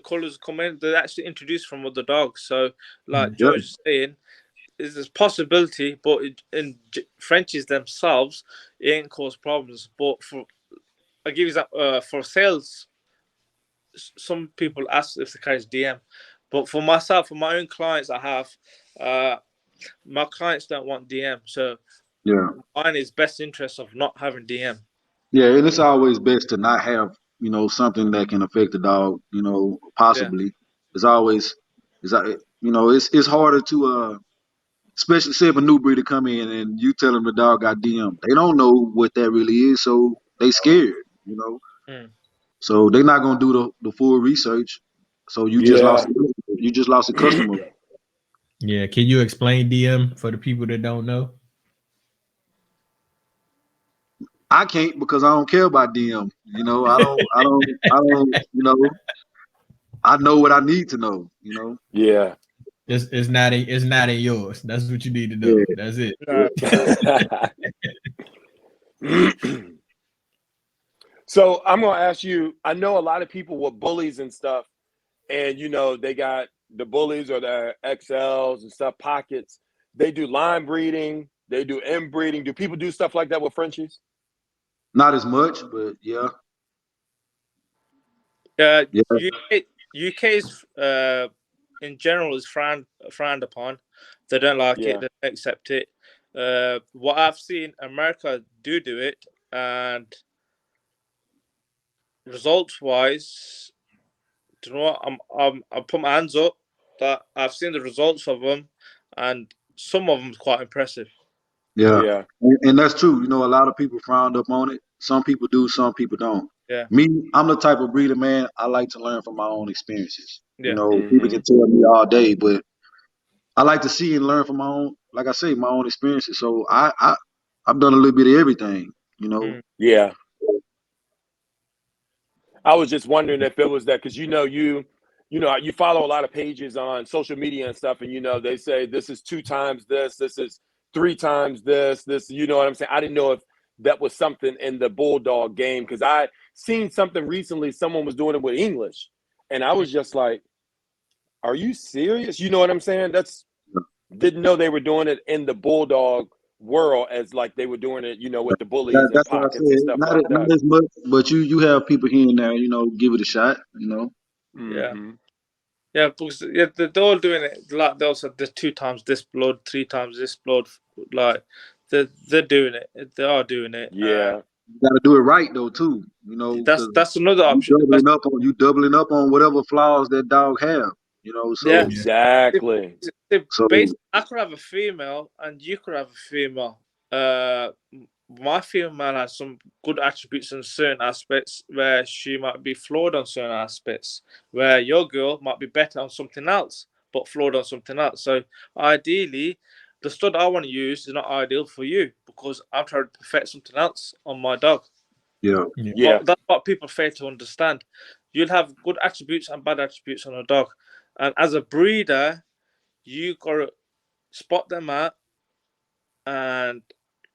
colors come in? They're actually introduced from other dogs. So, like Yeah. George is saying, is this possibility? But in Frenchies themselves, it ain't cause problems. But I give you that for sales, some people ask if the car is DM. But for myself, for my own clients, I have my clients don't want DM. So Yeah. mine is best interest of not having DM. Yeah, and it's always best to not have, something that can affect the dog, Yeah, possibly. It's always, it's harder to, especially say if a new breeder come in and you tell them the dog got DM. They don't know what that really is, so they scared, mm. So they're not gonna do the full research. So Yeah. you just lost a customer. Yeah. Can you explain DM for the people that don't know? I can't because I don't care about DM. I know what I need to know. Yeah. It's not in yours. That's what you need to know. Yeah. That's it. No, So I'm gonna ask you. I know a lot of people with bullies and stuff, and they got the bullies or the XLs and stuff, pockets. They do line breeding. They do inbreeding. Do people do stuff like that with Frenchies? Not as much, but yeah. Yeah. UK is in general is frowned upon. They don't like it. Yeah. They don't accept it. What I've seen, America do it, and results wise, do you know what? I put my hands up that I've seen the results of them, and some of them quite impressive. Yeah. Yeah. And that's true. A lot of people frowned up on it. Some people do, some people don't. Yeah, Me, I'm the type of breeder, man. I like to learn from my own experiences. yeah, People Hmm. can tell me all day, but I like to see and learn from my own, like I say, my own experiences. So I've done a little bit of everything. mm, Yeah. I was just wondering if it was that because you follow a lot of pages on social media and stuff, and they say this is 2 times this is 3 times this. You know what I'm saying? I didn't know if that was something in the bulldog game because I seen something recently. Someone was doing it with English, and I mm, was just like, "Are you serious?" You know what I'm saying? Didn't know they were doing it in the bulldog world as like they were doing it, with the bullies and That's what I pockets and said. stuff Not like that. not as much, but you have people here and there, give it a shot. yeah. Hmm. Yeah, because they're all doing it like they also there's 2 times this blood, 3 times this blood. Like they're doing it. They are doing it. Yeah. You got to do it right though too, because That's another you option. That's doubling up on whatever flaws that dog have. yeah. So Yeah. Exactly. so Basically, I could have a female and you could have a female. Uh, my female has some good attributes in certain aspects where she might be flawed on certain aspects, where your girl might be better on something else, but flawed on something else. So ideally, the stud I want to use is not ideal for you because I'm trying to perfect something else on my dog. yeah, Yeah. Yeah. That's what people fail to understand. You'll have good attributes and bad attributes on a dog. And as a breeder, you got to spot them out and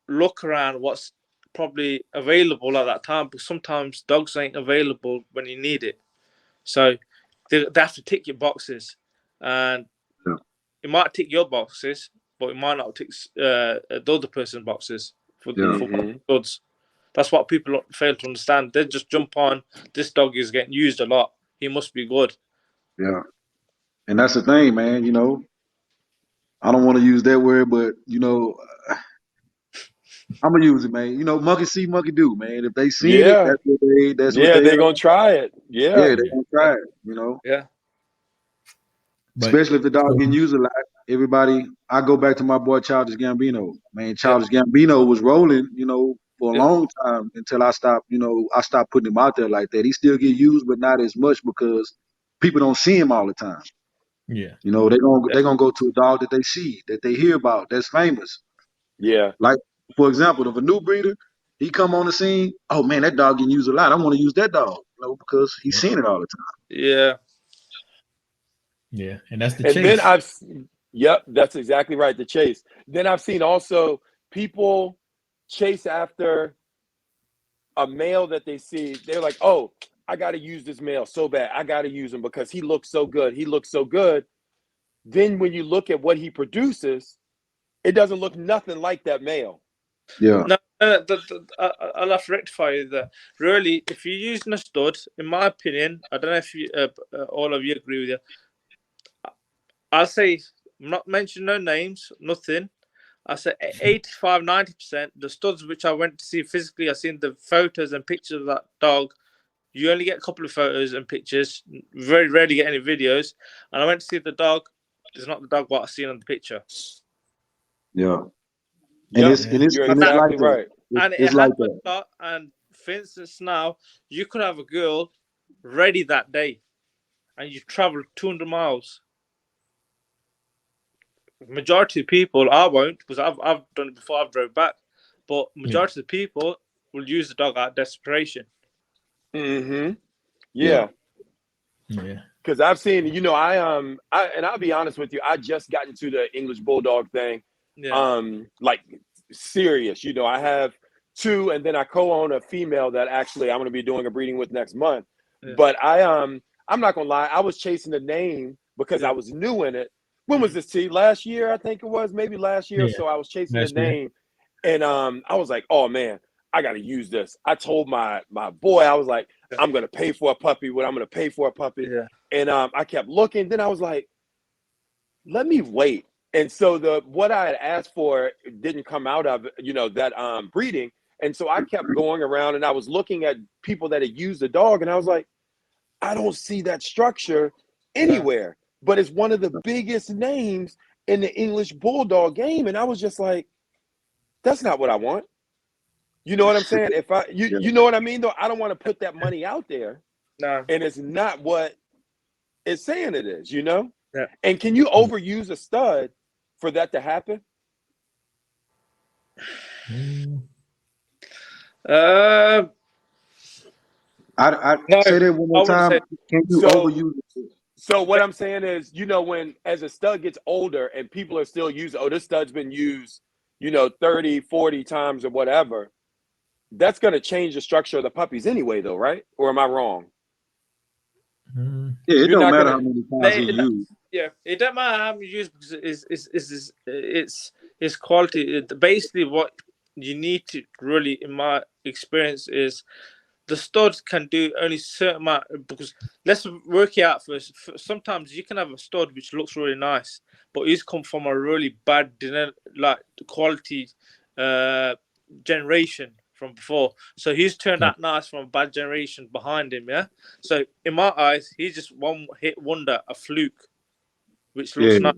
look around what's probably available at that time. But sometimes dogs ain't available when you need it. So they have to tick your boxes. And yeah, it might tick your boxes, but it might not tick the other person's boxes yeah, for Hmm. studs. That's what people fail to understand. They just jump on. This dog is getting used a lot. He must be good. yeah. And that's the thing, man. I don't want to use that word, but I'm gonna use it, man. Monkey see, monkey do, man. If they seen it, Yeah. that's what Yeah. they They're gonna try it. yeah, Yeah. they gonna Yeah, try it. yeah, But Especially if the dog so, getting used a lot. Everybody, I go back to my boy Childish Gambino. Man, yeah, Childish Gambino was rolling, for a yeah, long time until I stopped putting him out there like that. He still get used, but not as much because people don't see him all the time. yeah. They gonna go to a dog that they see, that they hear about, that's famous. Yeah. Like, for example, if a new breeder, he come on the scene, oh man, that dog getting used a lot. I want to use that dog, because he's Yeah. seeing it all the time. yeah. Yeah. And that's the And then chase. yep, that's exactly right. The chase. Then I've seen also people chase after a male that they see. They're like, oh, I got to use this male so bad. I got to use him because he looks so good. He looks so good. Then when you look at what he produces, it doesn't look nothing like that male. Yeah, No, I'll have to rectify that. Really, if you're using a stud, in my opinion, I don't know if you, all of you agree with you. I'll say, I'm not mentioning no names, nothing. I said 85, 90%. The studs which I went to see physically, I've seen the photos and pictures of that dog. You only get a couple of photos and pictures. Very rarely get any videos. And I went to see the dog. It's not the dog what I seen on the picture. Yeah. Yeah, And it's you're like exactly that. right. And it It's like happens that. a lot. And for instance, now you could have a girl ready that day, and you travel 200 miles. Majority of people, I won't, because I've done it before. I've drove back, but majority of the people will use the dog out of desperation. Mm-hmm. Yeah. Yeah. Because I've seen, you know, and I'll be honest with you, I just got into the English Bulldog thing. Yeah. Like serious. You know, I have 2, and then I co-own a female that actually I'm going to be doing a breeding with next month. Yeah. But I'm not going to lie, I was chasing the name because I was new in it. When was this, T? Last year, I think it was, maybe last year. Yeah. So I was chasing Last the year. name, and I was like, oh man, I got to use this. I told my boy, I was like, I'm going to pay for a puppy. What I'm going to pay for a puppy. Yeah. And I kept looking. Then I was like, let me wait. And so what I had asked for didn't come out of, you know, that breeding. And so I kept going around, and I was looking at people that had used the dog, and I was like, I don't see that structure anywhere. But it's one of the biggest names in the English Bulldog game. And I was just like, that's not what I want. You know what I'm saying? You know what I mean, though? I don't want to put that money out there. No. And it's not what it's saying it is, you know? Yeah. And can you overuse a stud for that to happen? I No, say that one more I wouldn't time. say- Can you overuse it? So what I'm saying is, you know, when as a stud gets older and people are still using, oh, this stud's been used, you know, 30, 40 times or whatever, that's going to change the structure of the puppies anyway, though, right? Or am I wrong? Yeah, it You're don't not matter gonna- how many times you use. Yeah, it don't matter how many use, because it's quality. Basically, what you need to really, in my experience, is the stud can do only certain amount, because let's work it out first. Sometimes you can have a stud which looks really nice, but he's come from a really bad like quality generation from before. So he's turned out nice from a bad generation behind him, yeah? So in my eyes, he's just one hit wonder, a fluke, which looks nice.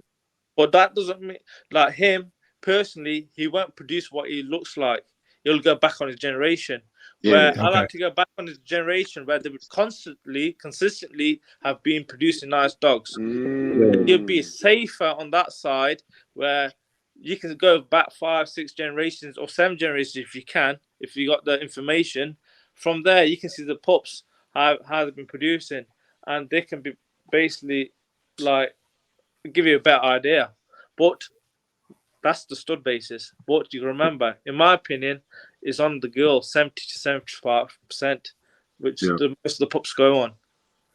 But that doesn't mean, like him, personally, he won't produce what he looks like. He'll go back on his generation. I like to go back on his generation where they would consistently have been producing nice dogs. You'll be safer on that side, where you can go back 5, 6 generations or 7 generations if you can, if you got the information. From there, you can see the pups, how they've been producing, and they can be basically like give you a better idea. But that's the stud basis. But you remember, in my opinion, is on the girl 70 to 75%, which the most of the pups go on.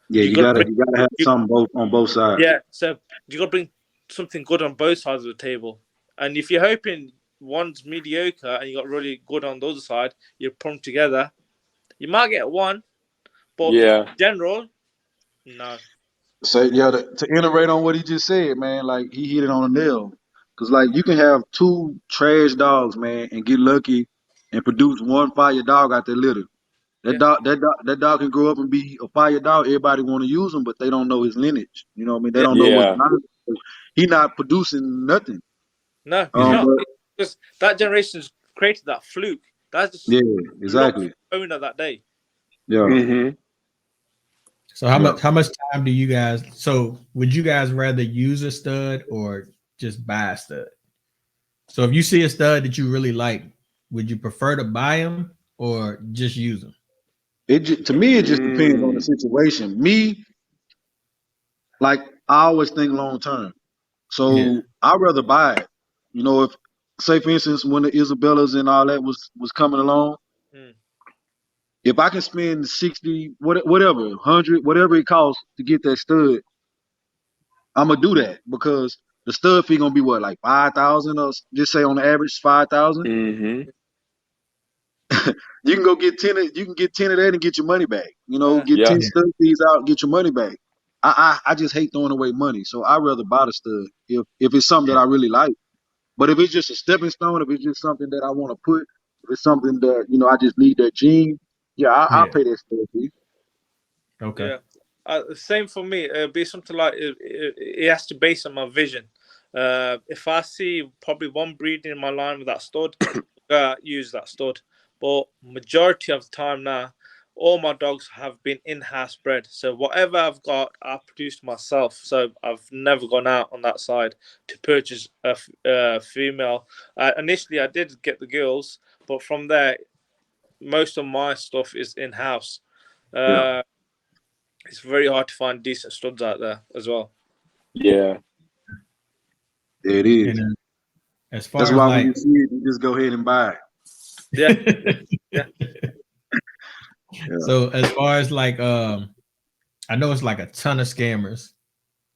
Yeah, you gotta have something on both sides. Yeah, so you gotta bring something good on both sides of the table. And if you're hoping one's mediocre and you got really good on the other side, you put them together, you might get one, but in general, no. So to iterate on what he just said, man, like he hit it on the nail. Cause like you can have 2 trash dogs, man, and get lucky and produce one fire dog out that litter. That dog can grow up and be a fire dog. Everybody want to use him, but they don't know his lineage. You know what I mean? They don't know what's behind it. He not producing nothing. No, he's not. Because that generation's created that fluke. That's just exactly owner that day. Yeah. So how much time do you guys? So would you guys rather use a stud or just buy a stud? So if you see a stud that you really like, would you prefer to buy him or just use him? To me, it just depends on the situation. Me, like I always think long term, so I'd rather buy it. You know, if say for instance when the Isabellas and all that was coming along, if I can spend 60, whatever, 100, whatever it costs to get that stud, I'm gonna do that because the stud fee gonna be what, like 5,000 or just say on the average 5,000. You can go get 10. You can get 10 of that and get your money back. You know, get 10 stud fees out, get your money back. I just hate throwing away money, so I'd rather buy the stud if it's something that I really like. But if it's just a stepping stone, if it's just something that I want to put, if it's something that I just need that gene, yeah, I'll pay that still fee. Okay. Yeah. Same for me. Be something like it has to base on my vision. If I see probably one breed in my line with that stud, use that stud. But majority of the time now, all my dogs have been in-house bred. So whatever I've got, I produced myself. So I've never gone out on that side to purchase a female. Initially, I did get the girls, but from there, most of my stuff is in-house. Yeah. It's very hard to find decent studs out there as well. Yeah. It is. And as far That's as why like, when you see it, you just go ahead and buy it. Yeah. So as far as like, I know it's like a ton of scammers.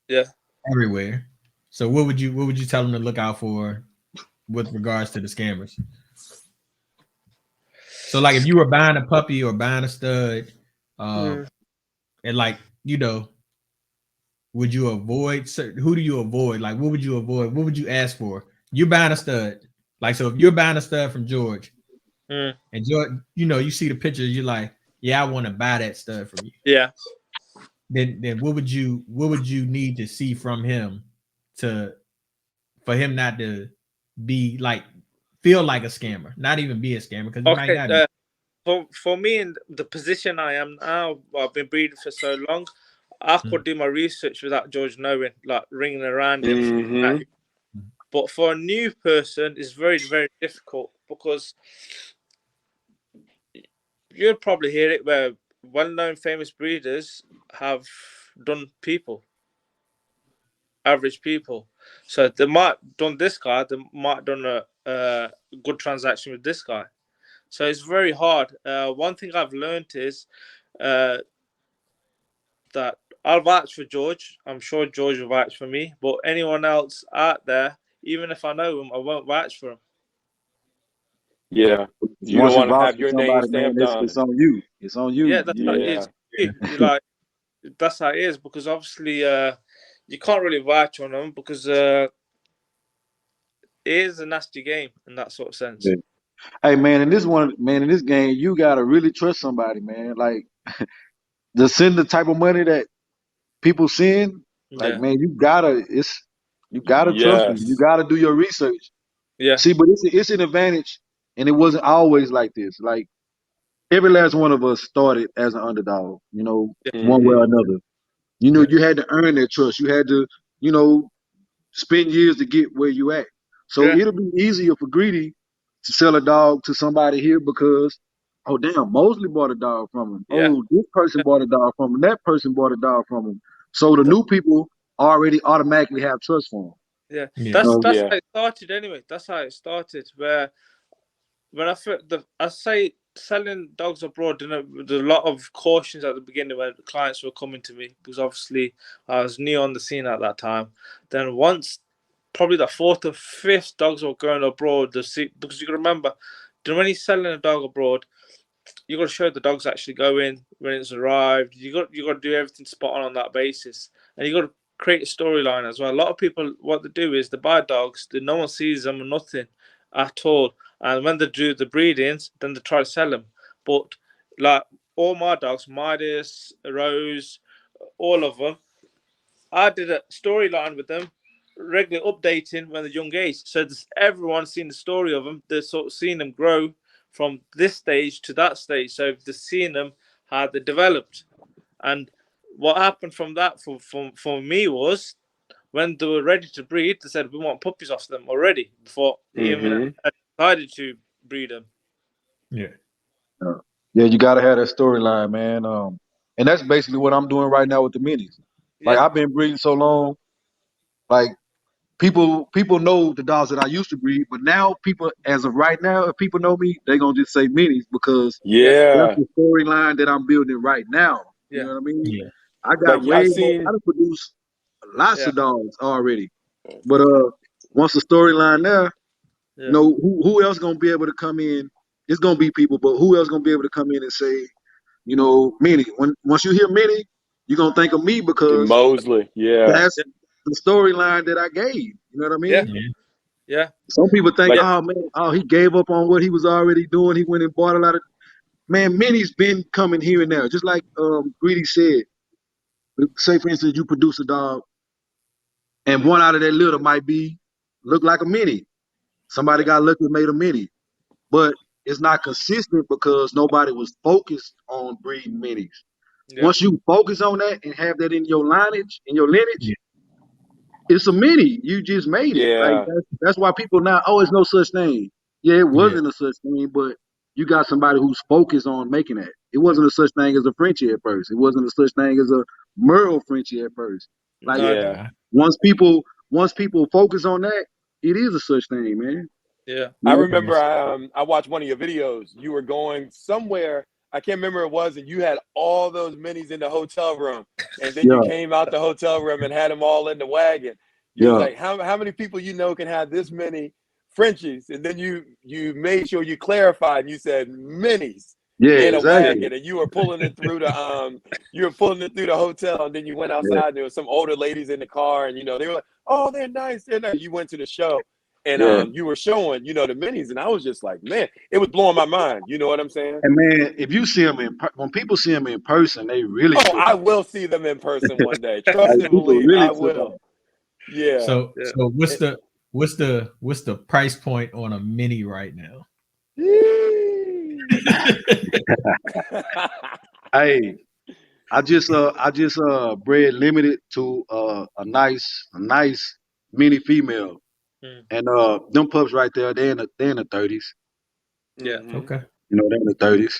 Yeah. Everywhere. So what would you tell them to look out for with regards to the scammers? So like if you were buying a puppy or buying a stud, and like would you avoid who do you avoid? Like what would you avoid? What would you ask for? You're buying a stud. Like so if you're buying a stud from George, and George, you see the picture, you're like, yeah, I want to buy that stud from you. Yeah. Then what would you need to see from him for him not to be like feel like a scammer, not even be a scammer, because might not be. For me in the position I am now, I've been breeding for so long, I could do my research without George knowing, like ringing around him. But for a new person, it's very, very difficult because you'll probably hear it where well-known famous breeders have done people, average people. So they might done this guy, they might done a good transaction with this guy. So it's very hard. One thing I've learned is that I'll vouch for George. I'm sure George will vouch for me. But anyone else out there, even if I know him, I won't vouch for him. Yeah. You Once don't you want to vouch have for your name somebody, man, stamped on it's it. on you. It's on you. Yeah, that's how it is. You like that's how it is because obviously you can't really vouch on them because it is a nasty game in that sort of sense. Yeah. Hey man, in this game, you gotta really trust somebody, man. Like to send the type of money that people send, like Yeah. man, you gotta trust them. You Yes. gotta do your research. Yeah. See, but it's an advantage, and it wasn't always like this. Like every last one of us started as an underdog, one way or another. You had to earn that trust. You had to, you know, spend years to get where you at. So Yeah. it'll be easier for Greedy to sell a dog to somebody here because, oh damn, Moseley bought a dog from him. Yeah. Oh, this person bought a dog from him. That person bought a dog from him. So the new people already automatically have trust for him. Yeah. Yeah. That's how it started anyway. That's how it started. Where when I say selling dogs abroad, there's a lot of cautions at the beginning when the clients were coming to me because obviously I was new on the scene at that time. Then once probably the fourth or fifth dogs were going abroad, because you can remember, when you're selling a dog abroad, you got to show the dog's actually going when it's arrived. You got to do everything spot on that basis, and you got to create a storyline as well. A lot of people, what they do is they buy dogs, no one sees them or nothing at all, and when they do the breedings, then they try to sell them. But like all my dogs, Midas, Rose, all of them, I did a storyline with them, regularly updating when they're young age. So everyone's seen the story of them. They're sort of seeing them grow from this stage to that stage. So they're seeing them how they developed. And what happened from that for me was when they were ready to breed, they said we want puppies off them already before even I decided to breed them. Yeah. Yeah, you gotta have that storyline, man. And that's basically what I'm doing right now with the minis. Like Yeah. I've been breeding so long, like people know the dogs that I used to breed, but now people, as of right now, if people know me, they're gonna just say minis because Yeah. that's the storyline that I'm building right now. You Yeah. know what I mean? Yeah. I got Like way I've more. seen. I done produced lots Yeah. of dogs already, but once the storyline there, Yeah. who else gonna be able to come in? It's gonna be people, but who else gonna be able to come in and say, Mini? Once you hear Mini, you're gonna think of me And because Moseley. Yeah. that's the storyline that I gave. You know what I Yeah. mean? Yeah. Yeah. Some people think, Like- oh man, oh he gave up on what he was already doing. He went and bought a lot of. Man, Minnie's been coming here and there. Just like Greedy said. Say for instance, you produce a dog, and one out of that litter might look like a mini. Somebody got lucky and made a mini, but it's not consistent because nobody was focused on breeding minis. Yeah. Once you focus on that and have that in your lineage, Yeah. it's a mini. You just made it. Like Yeah. that's why people now, oh, it's no such thing. Yeah, it wasn't a such thing, but you got somebody who's focused on making that. It wasn't a such thing as a Frenchie at first. It wasn't a such thing as a Merle Frenchie at first. Like Yeah. once people focus on that, it is a such thing, man. Yeah. I remember I watched one of your videos. You were going somewhere, I can't remember it was, and you had all those minis in the hotel room. And then you came out the hotel room and had them all in the wagon. You was like, how many people you know can have this many Frenchies? And then you made sure you clarified and you said minis in a wagon, and you were pulling it through the hotel, and then you went outside and there were some older ladies in the car, and they were like, oh, they're nice. You went to the show. And you were showing, the minis, and I was just like, man, it was blowing my mind. You know what I'm saying? And man, if you see them when people see them in person, they really. Oh, I will see them in person one day. Trust and believe, I will. Yeah. So what's the price point on a mini right now? Hey, I just bred limited to a nice mini female. And them pups right there, they're in the 30s. Yeah. Okay. They're in the 30s.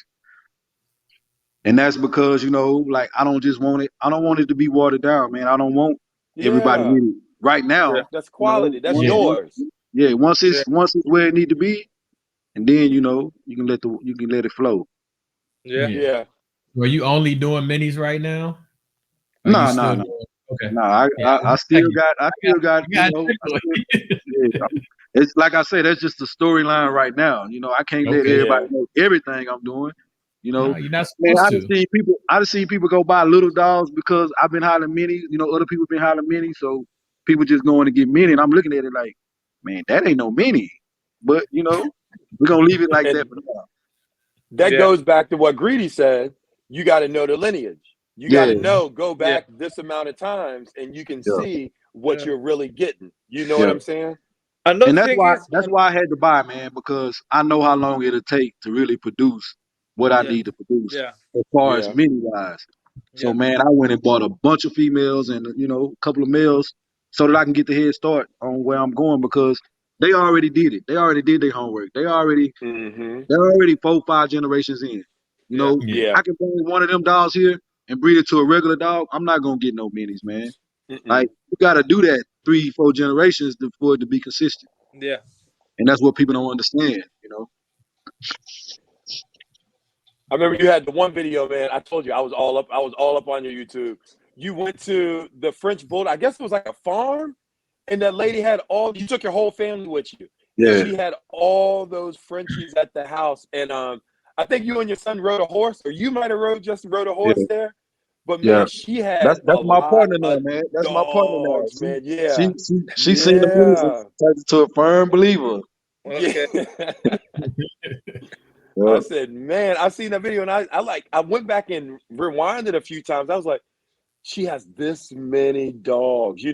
And that's because, like I don't want it to be watered down, man. I don't want everybody with it right now. Yeah. That's quality. That's yours. Once it's where it need to be, and then you can let it flow. Yeah. Are you only doing minis right now? No. Okay. No, I still got. It's like I said, that's just the storyline right now. I can't let everybody know everything I'm doing. No, you're not supposed to. I just seen people go buy little dogs because I've been hollering minis. Other people been hollering minis, so people just going to get mini. And I'm looking at it like, man, that ain't no mini. But we're gonna leave it like that for now. That goes back to what Greedy said. You got to know the lineage. You got to go back this amount of times, and you can see what you're really getting. You know what I'm saying? And that's why I had to buy, man, because I know how long it'll take to really produce what I need to produce as far as mini wise. So man, I went and bought a bunch of females and a couple of males so that I can get the head start on where I'm going, because they already did it. They already did their homework. They're already 4-5 generations in. I can bring one of them dogs here and breed it to a regular dog. I'm not gonna get no minis, man. Like you gotta do that 3-4 generations for it to be consistent. Yeah. And that's what people don't understand, I remember you had the one video, man. I told you I was all up on your YouTube. You went to the French Bulldog. I guess it was like a farm, and that lady had you took your whole family with you. Yeah. She had all those Frenchies at the house. And I think you and your son rode a horse, or you might have rode a horse there. But man, she had that's my partner now, man. That's my partner now, man. Yeah. She seen the movies and turned into a firm believer. Okay. I said, man, I seen that video and I went back and rewinded a few times. I was like, she has this many dogs,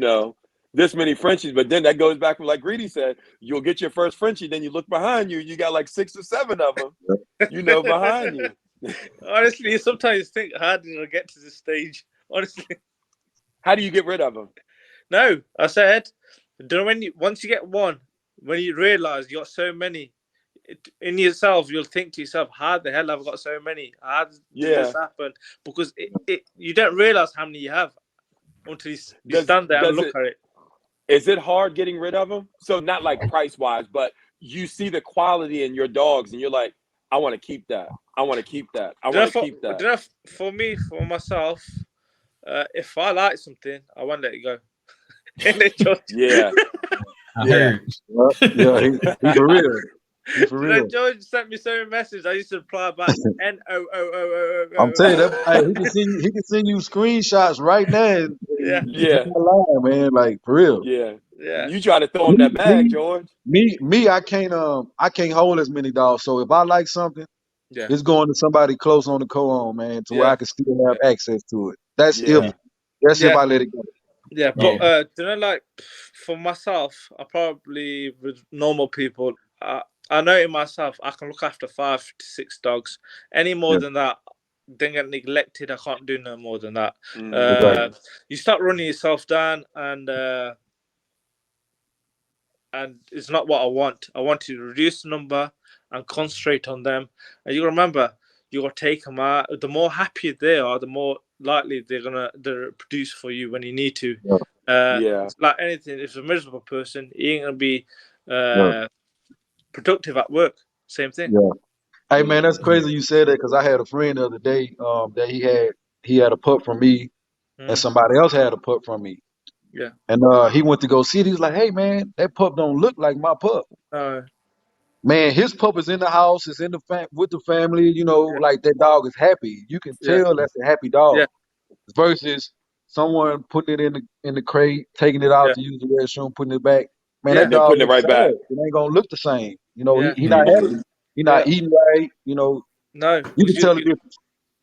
this many Frenchies. But then that goes back to, like Greedy said, you'll get your first Frenchie, then you look behind you, you got like 6 or 7 of them, behind you. Honestly, sometimes you think how did I get to this stage? Honestly. How do you get rid of them? No, I said, once you get one, when you realize you got so many, in yourself, you'll think to yourself, how the hell have I got so many? How did this happen? Because you don't realize how many you have until you stand there and look at it. Is it hard getting rid of them? So not like price-wise, but you see the quality in your dogs and you're like, I want to keep that. I want to keep that. I want to keep that. For me, for myself, if I like something, I won't let it go. Yeah. He's for real. He's for real. George sent me so many messages. I used to reply back NOOOO. I'm telling you, he can send you screenshots right now. Yeah. Line, man, like for real. Yeah. Yeah. You try to throw him that bag, George. Me, I can't hold as many dogs. So if I like something, Yeah. it's going to somebody close on the co-on, man, to where Yeah. I can still have access to it. That's Yeah. if I let it go. Yeah, Yeah. but do you know, like for myself, I probably with normal people, I know in myself I can look after 5 to 6 dogs. Any more Yeah. than that, then get neglected. I can't do no more than that. Exactly. You start running yourself down, and it's not what I want. I want to reduce the number and concentrate on them. And you remember, you got to take them out. The more happier they are, the more likely they're produce for you when you need to. Yeah. It's like anything, if it's a miserable person, he ain't gonna be Yeah. productive at work. Same thing. Yeah. Hey man, that's crazy you said that because I had a friend the other day that he had a pup from me and somebody else had a pup from me. Yeah. And he went to go see it. He was like, "Hey man, that pup don't look like my pup." Man, his pup is in the house, is in the with the family, Yeah. like that dog is happy. You can Yeah. tell that's a happy dog. Yeah. Versus someone putting it in the crate, taking it out Yeah. to use the restroom, putting it back. Man, Yeah. that And then dog putting it looks right sad. back. It ain't gonna look the same. Yeah. He not happy. He not Yeah. eating right. No, You can tell the difference.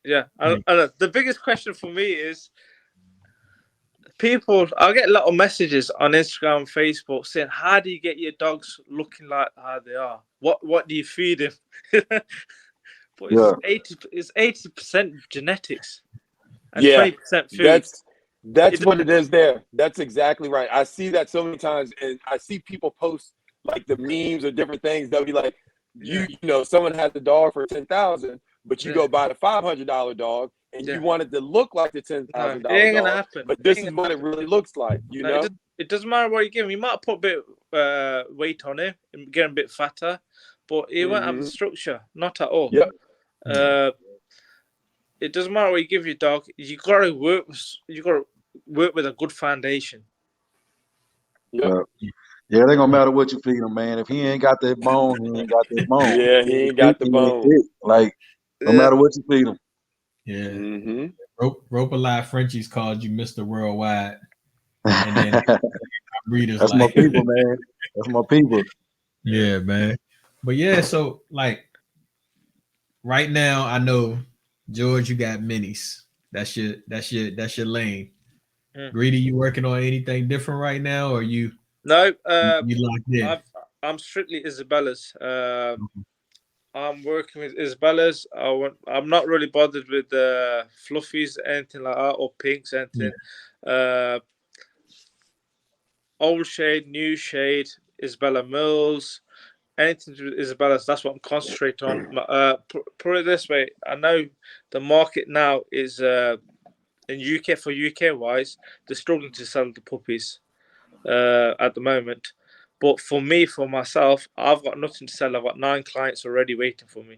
yeah. And the biggest question for me is people. I get a lot of messages on Instagram, Facebook saying, "How do you get your dogs looking like how they are? What do you feed them?" But Yeah. it's 80% genetics and Yeah. 20% food. That's what it is there. That's exactly right. I see that so many times, and I see people post like the memes or different things. They'll be like, you know, someone has a dog for 10,000, but you go buy the $500 dog, and you want it to look like the $10,000 it ain't gonna dog. happen. But this is what it really looks like, you know. It doesn't matter what you give him. You might put a bit weight on him and get him a bit fatter, but he won't have the structure. Not at all. Yep. It doesn't matter what you give your dog. You gotta work with a good foundation. Yep. Yeah, it ain't gonna matter what you feed him, man. If he ain't got that bone, he ain't got that bone. Yeah, he ain't got the He ain't bone. thick. Like, no matter what you feed him. Yeah. Rope Alive Frenchies called you Mr. Worldwide. And then breeders That's my people, man. That's my people. Yeah, man. But yeah, so like right now I know George, you got minis. That's your lane. Greedy, you working on anything different right now, or you? No, you locked in. I'm strictly Isabella's. I'm working with Isabella's. I'm not really bothered with fluffies, anything like that, or pinks, anything. Old shade, new shade, Isabella Mills, anything to do with Isabella's. That's what I'm concentrating on. Put it this way: I know the market now is in UK for UK wise, they're struggling to sell the puppies at the moment. But for myself, I've got nothing to sell. I've got 9 clients already waiting for me.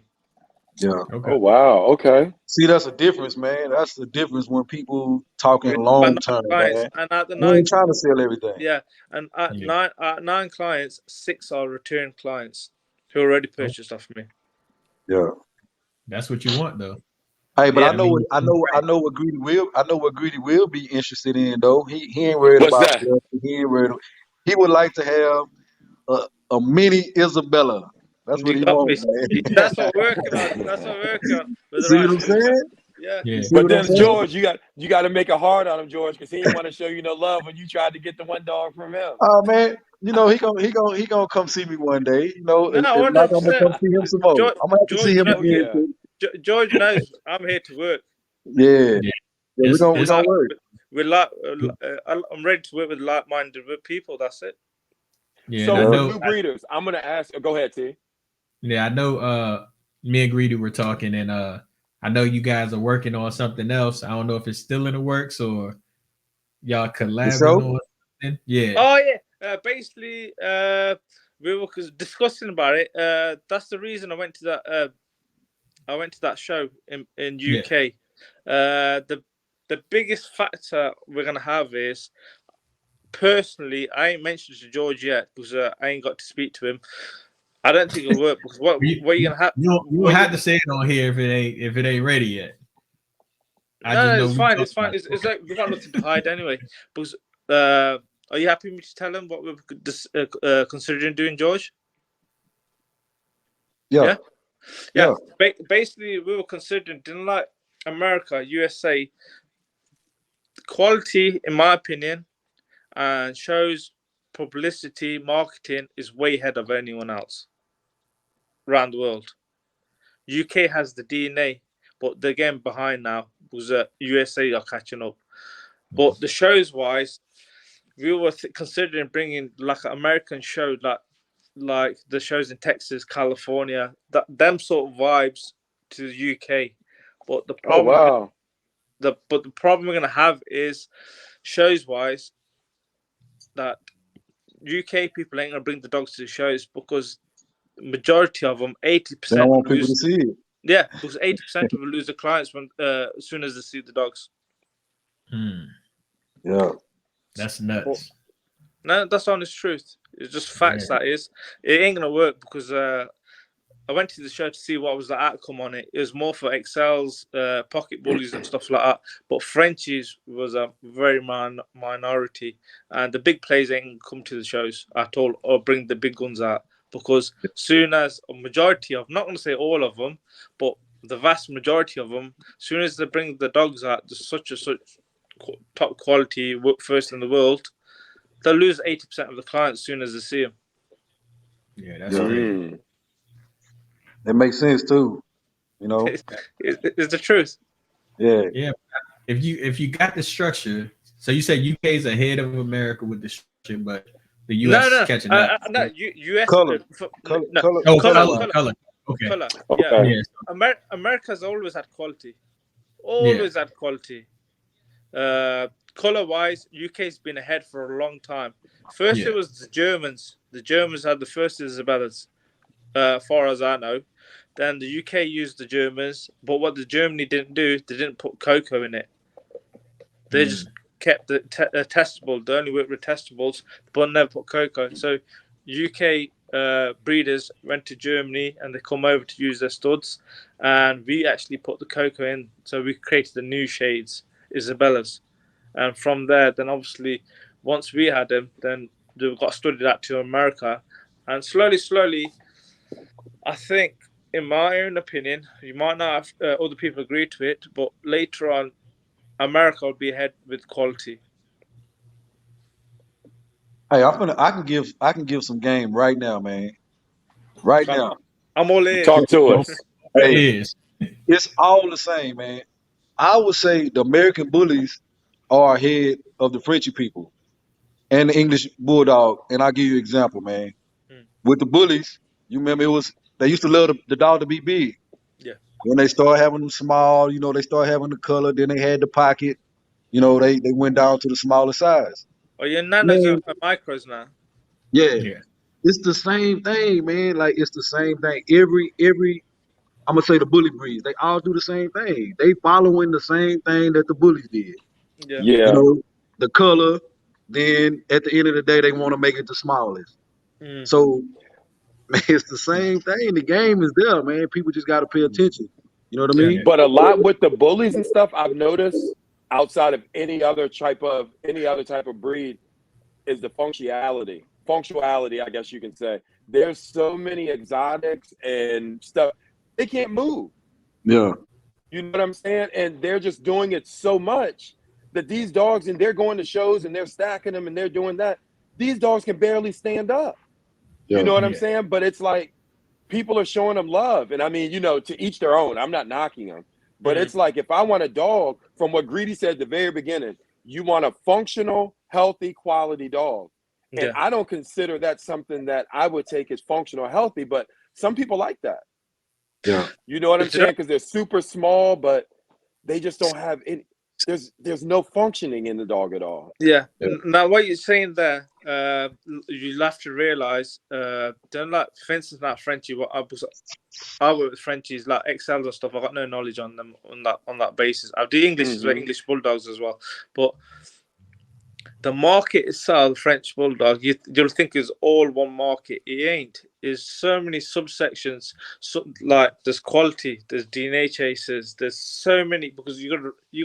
Yeah. Okay. Oh wow. Okay. See, that's a difference, man. That's the difference when people talking long term, man. And at the We 9, ain't trying to sell everything. yeah, and at 9 clients, 6 are return clients who already purchased off me. Yeah. That's what you want, though. Hey, but I know what Greedy will be interested in though. He ain't worried What's about that? he ain't worried. He would like to have a mini Isabella. That's what You he got me. wants, man. That's what we're working on. That's what we're working on. With the See right what I'm solution. saying? Yeah. See But what I'm then saying? George, you got to make it hard on him, George, because he didn't want to show you no love when you tried to get the one dog from him. Oh man, he gonna come see me one day. No, If not, I'm gonna 100%. come see him some more. I'm gonna have to see George him knows. again Yeah. too. George knows I'm here to work. Yeah, we're gonna work. I'm ready to work with like-minded people. That's it. Yeah. So I for know, new breeders, I'm gonna ask. Go ahead, T. Yeah, I know. Me and Greedy were talking, and I know you guys are working on something else. I don't know if it's still in the works or y'all collabing on something. Yeah. Oh yeah. Basically, we were discussing about it. That's the reason I went to that show in UK. The biggest factor we're gonna have is, personally, I ain't mentioned to George yet because I ain't got to speak to him. I don't think it'll work because what are you gonna have? You don't have to say it on here if it ain't ready yet. No, it's fine. It's fine. It's like we got nothing to hide anyway. Because Are you happy with me to tell them what we're considering doing, George? Yeah. Yeah. Basically, we were considering, didn't like America, USA, quality, in my opinion, and shows publicity, marketing is way ahead of anyone else around the world. UK has the DNA, but they're getting behind now because USA are catching up. But the shows wise, we were considering bringing like an American show, like the shows in Texas, California, them sort of vibes to the UK. But the Oh problem, wow. the problem we're gonna have is shows wise that UK people ain't gonna bring the dogs to the shows because majority of them, 80% They don't want people to lose. see it. Yeah, because 80% of them lose the clients when as soon as they see the dogs. Yeah. That's nuts. No, that's honest truth. It's just facts. That is, it ain't gonna work because I went to the show to see what was the outcome on it. It was more for Excels, pocket bullies, and stuff like that. But Frenchies was a very minority, and the big players ain't come to the shows at all or bring the big guns out because soon as a majority of, not going to say all of them, but the vast majority of them, soon as they bring the dogs out, there's such top quality first in the world, they'll lose 80% of the clients as soon as they see them. Yeah, that's crazy. It makes sense too. You know. It's the truth. Yeah. Yeah. If you got the structure, so you said UK is ahead of America with the structure, but the US is catching up. No, US Color. Color. Okay. Color. Okay. Yeah. America's always had quality. Always had quality. Color wise, UK's been ahead for a long time. First, it was the Germans. The Germans had the first Isabellas, far as I know. Then the UK used the Germans, but what the Germany didn't do, they didn't put cocoa in it. They just kept the testable. They only worked with testables, but never put cocoa. So UK breeders went to Germany and they come over to use their studs, and we actually put the cocoa in. So we created the new shades, Isabellas, and from there, then obviously, once we had them, then they got studied out to America, and slowly, I think, in my own opinion, you might not have other people agree to it, but later on, America will be ahead with quality. Hey, I can give some game right now, man. Right now. I'm all in. Talk to us. Hey, it's all the same, man. I would say the American bullies are ahead of the Frenchy people and the English bulldog. And I'll give you an example, man. With the bullies, you remember they used to love the dog to be big. Yeah. When they started having them small, they started having the color, then they had the pocket, they went down to the smaller size. Oh, your nanos are micros now. Yeah. It's the same thing, man. Like it's the same thing. Every I'm gonna say the bully breeds, they all do the same thing. They following the same thing that the bullies did. Yeah. The color, then at the end of the day, they want to make it the smallest. So man, it's the same thing. The game is there, man. People just got to pay attention. You know what I mean? But a lot with the bullies and stuff, I've noticed outside of any other type of breed is the functionality, I guess you can say. There's so many exotics and stuff. They can't move. Yeah. You know what I'm saying? And they're just doing it so much that these dogs, and they're going to shows and they're stacking them and they're doing that. These dogs can barely stand up. Yeah. You know what I'm saying? But it's like people are showing them love. And I mean, to each their own. I'm not knocking them. But it's like if I want a dog, from what Greedy said at the very beginning, you want a functional, healthy, quality dog. And I don't consider that something that I would take as functional, healthy, but some people like that. Yeah. You know what I'm saying? Because they're super small, but they just don't have any. There's no functioning in the dog at all. Yeah. Now, what you're saying there, you'll have to realize, don't like, for instance, not Frenchie. What I work with Frenchies, like Excels and stuff. I got no knowledge on them on that basis. I do English as well, English bulldogs as well, but the market itself, French bulldog, you'll think is all one market. It ain't. There's so many subsections. So, like there's quality, there's DNA chasers, there's so many, because you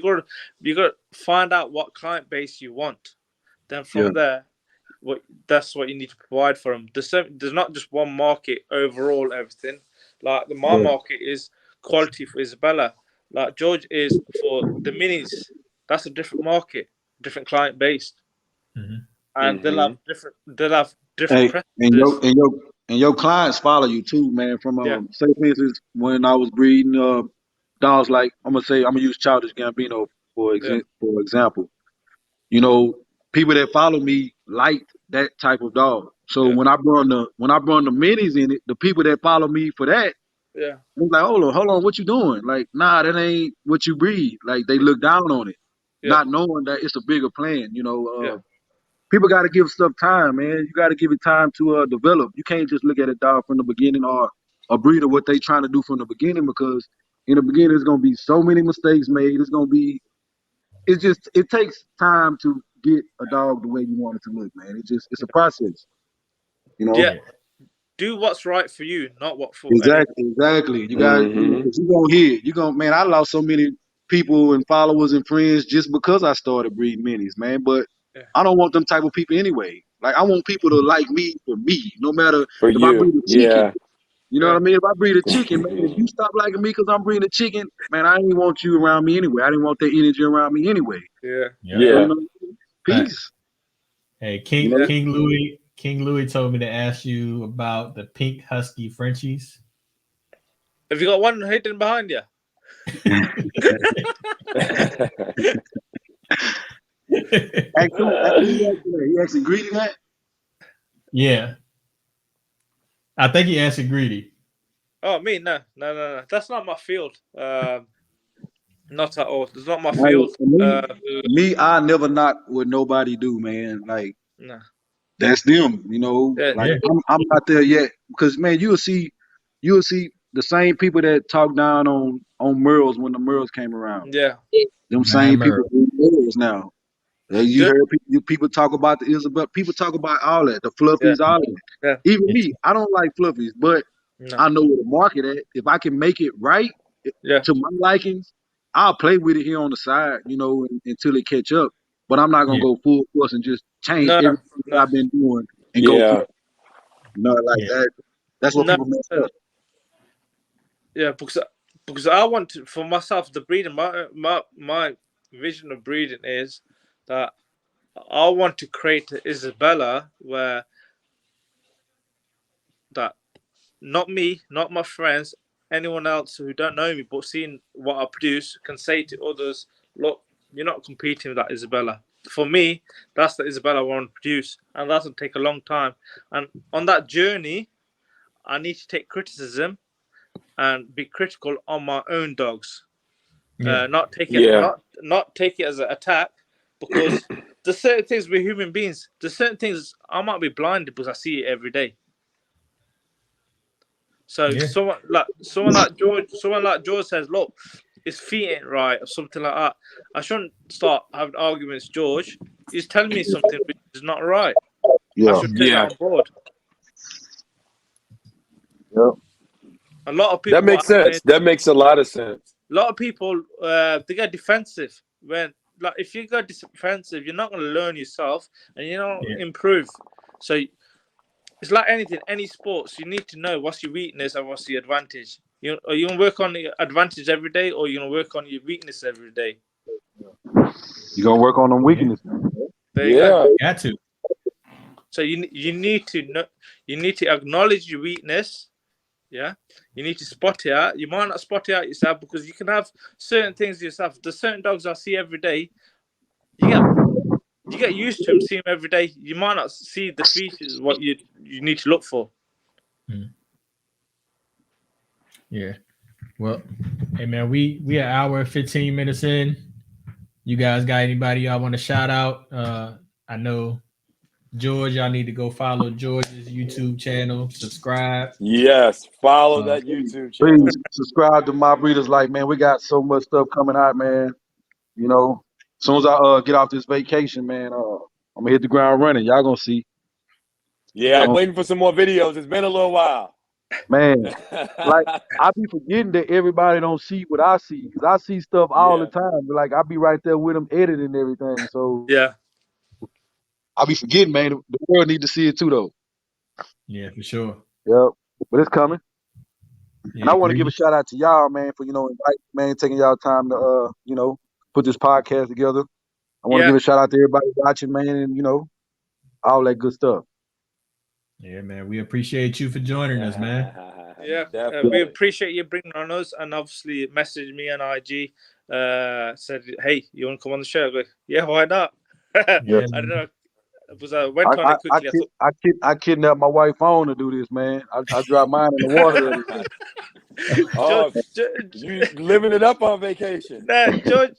got to find out what client base you want. Then from there, that's what you need to provide for them. There's not just one market overall. Everything like my market is quality for Isabella. Like George is for the minis. That's a different market, different client base, and they'll have different Hey, and preferences. your clients follow you too, man. From Yeah, say for instance, when I was breeding dogs, like I'm gonna use Childish Gambino yeah, for example. You know, people that follow me like that type of dog. So yeah, when I brought the minis in it, the people that follow me for that, yeah, was like, hold on, what you doing? Like, nah, that ain't what you breed. Like they look down on it, yeah, not knowing that it's a bigger plan. yeah, People got to give stuff time, man. You got to give it time to develop. You can't just look at a dog from the beginning or a breeder what they trying to do from the beginning, because in the beginning there's gonna be so many mistakes made. It takes time to get a dog the way you want it to look, man. It's a process, you know. yeah. Do what's right for you, not what for anyone. Exactly. You got, Mm-hmm. cause you gonna hear, man. I lost so many people and followers and friends just because I started breeding minis, man. But Yeah, I don't want them type of people anyway. Like I want people to like me for me, no matter For if I breed you, a chicken. yeah. You know what yeah, I mean? If I breed a chicken, man, if you stop liking me because I'm breeding a chicken, man, I ain't want you around me anyway. I didn't want that energy around me anyway. yeah, Yep. So, Yeah. peace. Hey, You King know. yeah. King Louis King Louis told me to ask you about the pink husky Frenchies. Have you got one hidden behind you? He actually greeted that. Yeah, I think he answered greedy. Oh, me? No. That's not my field. Not at all. It's not my Like, field. I never knock what nobody do, man. Like No. that's them, you know. Yeah, Like Yeah. I'm not there yet, because man, you'll see the same people that talk down on Merles when the Merles came around. yeah. Them Man, same people Merle. do Merles now. You Good. heard people talk about the Isabel. People talk about all that, the Yeah, fluffies, all that. yeah. Even It's me, I don't like fluffies, but No. I know where to market at. If I can make it right Yeah. to my likings, I'll play with it here on the side, until it catch up. But I'm not gonna yeah, go full force and just change No. everything that No. I've been doing and go for Yeah. it. Like yeah, that. That's what No. people mess up. Yeah, because I want to, for myself, the breeding. My vision of breeding is that I want to create a Isabella where that not me, not my friends, anyone else who don't know me but seeing what I produce can say to others, look, you're not competing with that Isabella. For me, that's the Isabella I want to produce, and that'll take a long time. And on that journey, I need to take criticism and be critical on my own dogs. yeah, Not take it Yeah. not take it as an attack, because there's certain things we're human beings. There's certain things I might be blinded because I see it every day. So yeah, someone like George says, look, his feet ain't right or something like that. I shouldn't start having arguments, George. He's telling me something which is not right. I Yeah. should take that Yeah. on board. Yep. A lot of That people makes sense. That makes a lot of sense. a lot of people they get defensive when, like, if you get defensive, you're not going to learn yourself and you don't yeah, improve. So it's like anything, any sports. You need to know what's your weakness and what's your advantage. Are you gonna work on the advantage every day, or you gonna work on your weakness every day? You gonna work on them yeah. weaknesses. There you go. Yeah. Got to. So you need to know, you need to acknowledge your weakness. Yeah, you need to spot it out. You might not spot it out yourself because you can have certain things yourself. There's certain dogs I see every day. You get used to them, see them every day. You might not see the features what you need to look for. Yeah. Well, hey man, we an hour and 15 minutes in. You guys got anybody y'all want to shout out? I know George, y'all need to go follow George's YouTube channel, subscribe. Yes. Follow Uh, that YouTube channel. Please subscribe to My Breeders Life, man. We got so much stuff coming out, man. As soon as I get off this vacation, man, I'm gonna hit the ground running. Y'all gonna see. Yeah, I'm Um, waiting for some more videos. It's been a little while. Man, like I be forgetting that everybody don't see what I see, because I see stuff all the Yeah. time. Like I be right there with them editing everything. So Yeah, I be forgetting, man. The world need to see it too, though. Yeah, for sure. Yep. But it's coming. Yeah, And I want to give Greedy. a shout out to y'all, man, for inviting, man, taking y'all time to put this podcast together. I want to Yeah. give a shout out to everybody watching, man, and all that good stuff. Yeah, man. We appreciate you for joining us, man. Yeah, we Definitely. appreciate you bringing on us, and obviously messaged me on IG. Said, "Hey, you want to come on the show?" I go, "Yeah, why not?" Yeah, I don't know. It was went on I it quickly. I kidnapped my wife's phone to do this, man. I dropped mine in the water the other day. Oh, you living it up on vacation. Nah,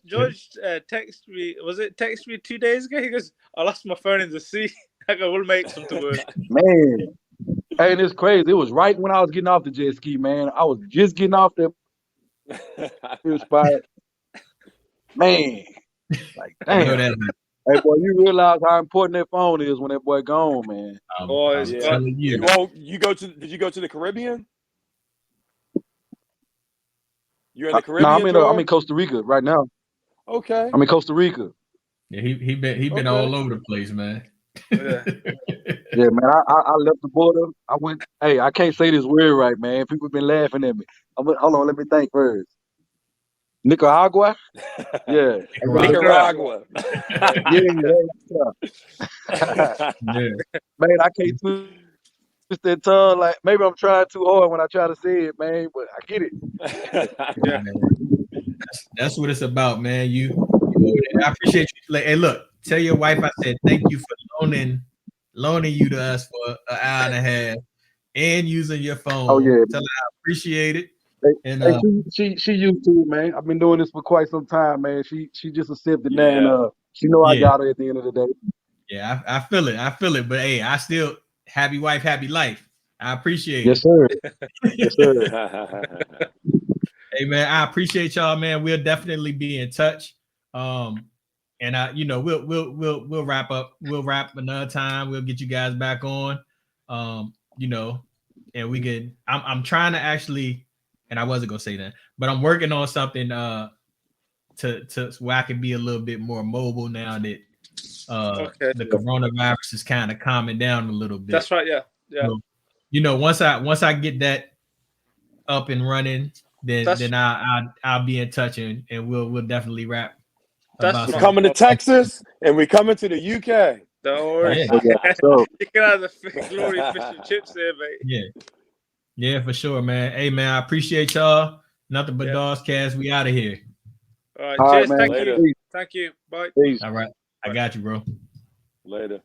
George texted me. Was it text me 2 days ago? He goes, "I lost my phone in the sea." I go, "We'll make something work." Man, hey, and it's crazy. It was right when I was getting off the jet ski, man. I was just getting off the spot. Man, like, I know damn. that. Hey, boy, you realize how important that phone is when that boy gone, man. I'm Boys, Yeah. telling you. Did you go to the Caribbean? You're in the Caribbean, No, I'm in Costa Rica right now. Okay. I'm in Costa Rica. Yeah, he been Okay. all over the place, man. Yeah. Yeah, man. I left the border. I went. Hey, I can't say this word right, man. People been laughing at me. Hold on, let me think first. Nicaragua. Yeah. Nicaragua. Yeah. Yeah. Man, I can't twist that tongue. Like maybe I'm trying too hard when I try to say it, man. But I get it. Yeah. That's what it's about, man. You I appreciate you. Like, hey, look, tell your wife I said thank you for loaning you to us for an hour and a half and using your phone. Oh yeah. Tell her I appreciate it. Hey, And she used to it, man. I've been doing this for quite some time, man. She just accepted that, Yeah. and she know I Yeah. got her at the end of the day. yeah, I feel it. I feel it. But hey, I still happy wife, happy life. I appreciate Yes, it. sir. Yes, sir. Hey man, I appreciate y'all, man. We'll definitely be in touch. And we'll wrap up. We'll wrap another time. We'll get you guys back on. And we can. I'm trying to actually, and I wasn't gonna say that, but I'm working on something to where I can be a little bit more mobile now that the coronavirus is kind of calming down a little bit. That's right. Yeah. So, once I get that up and running, then I'll be in touch and we'll definitely rap. That's We're coming to Texas and we're coming to the UK. Don't worry. Yeah. So, You can have the glory fish and chips there, mate. Yeah, for sure, man. Hey, man, I appreciate y'all. Nothing but Dogs Cast. We out of here. All right. all right, Cheers. man. Thank Later. you. Thank you. Bye. Peace. All right. I got you, bro. Later.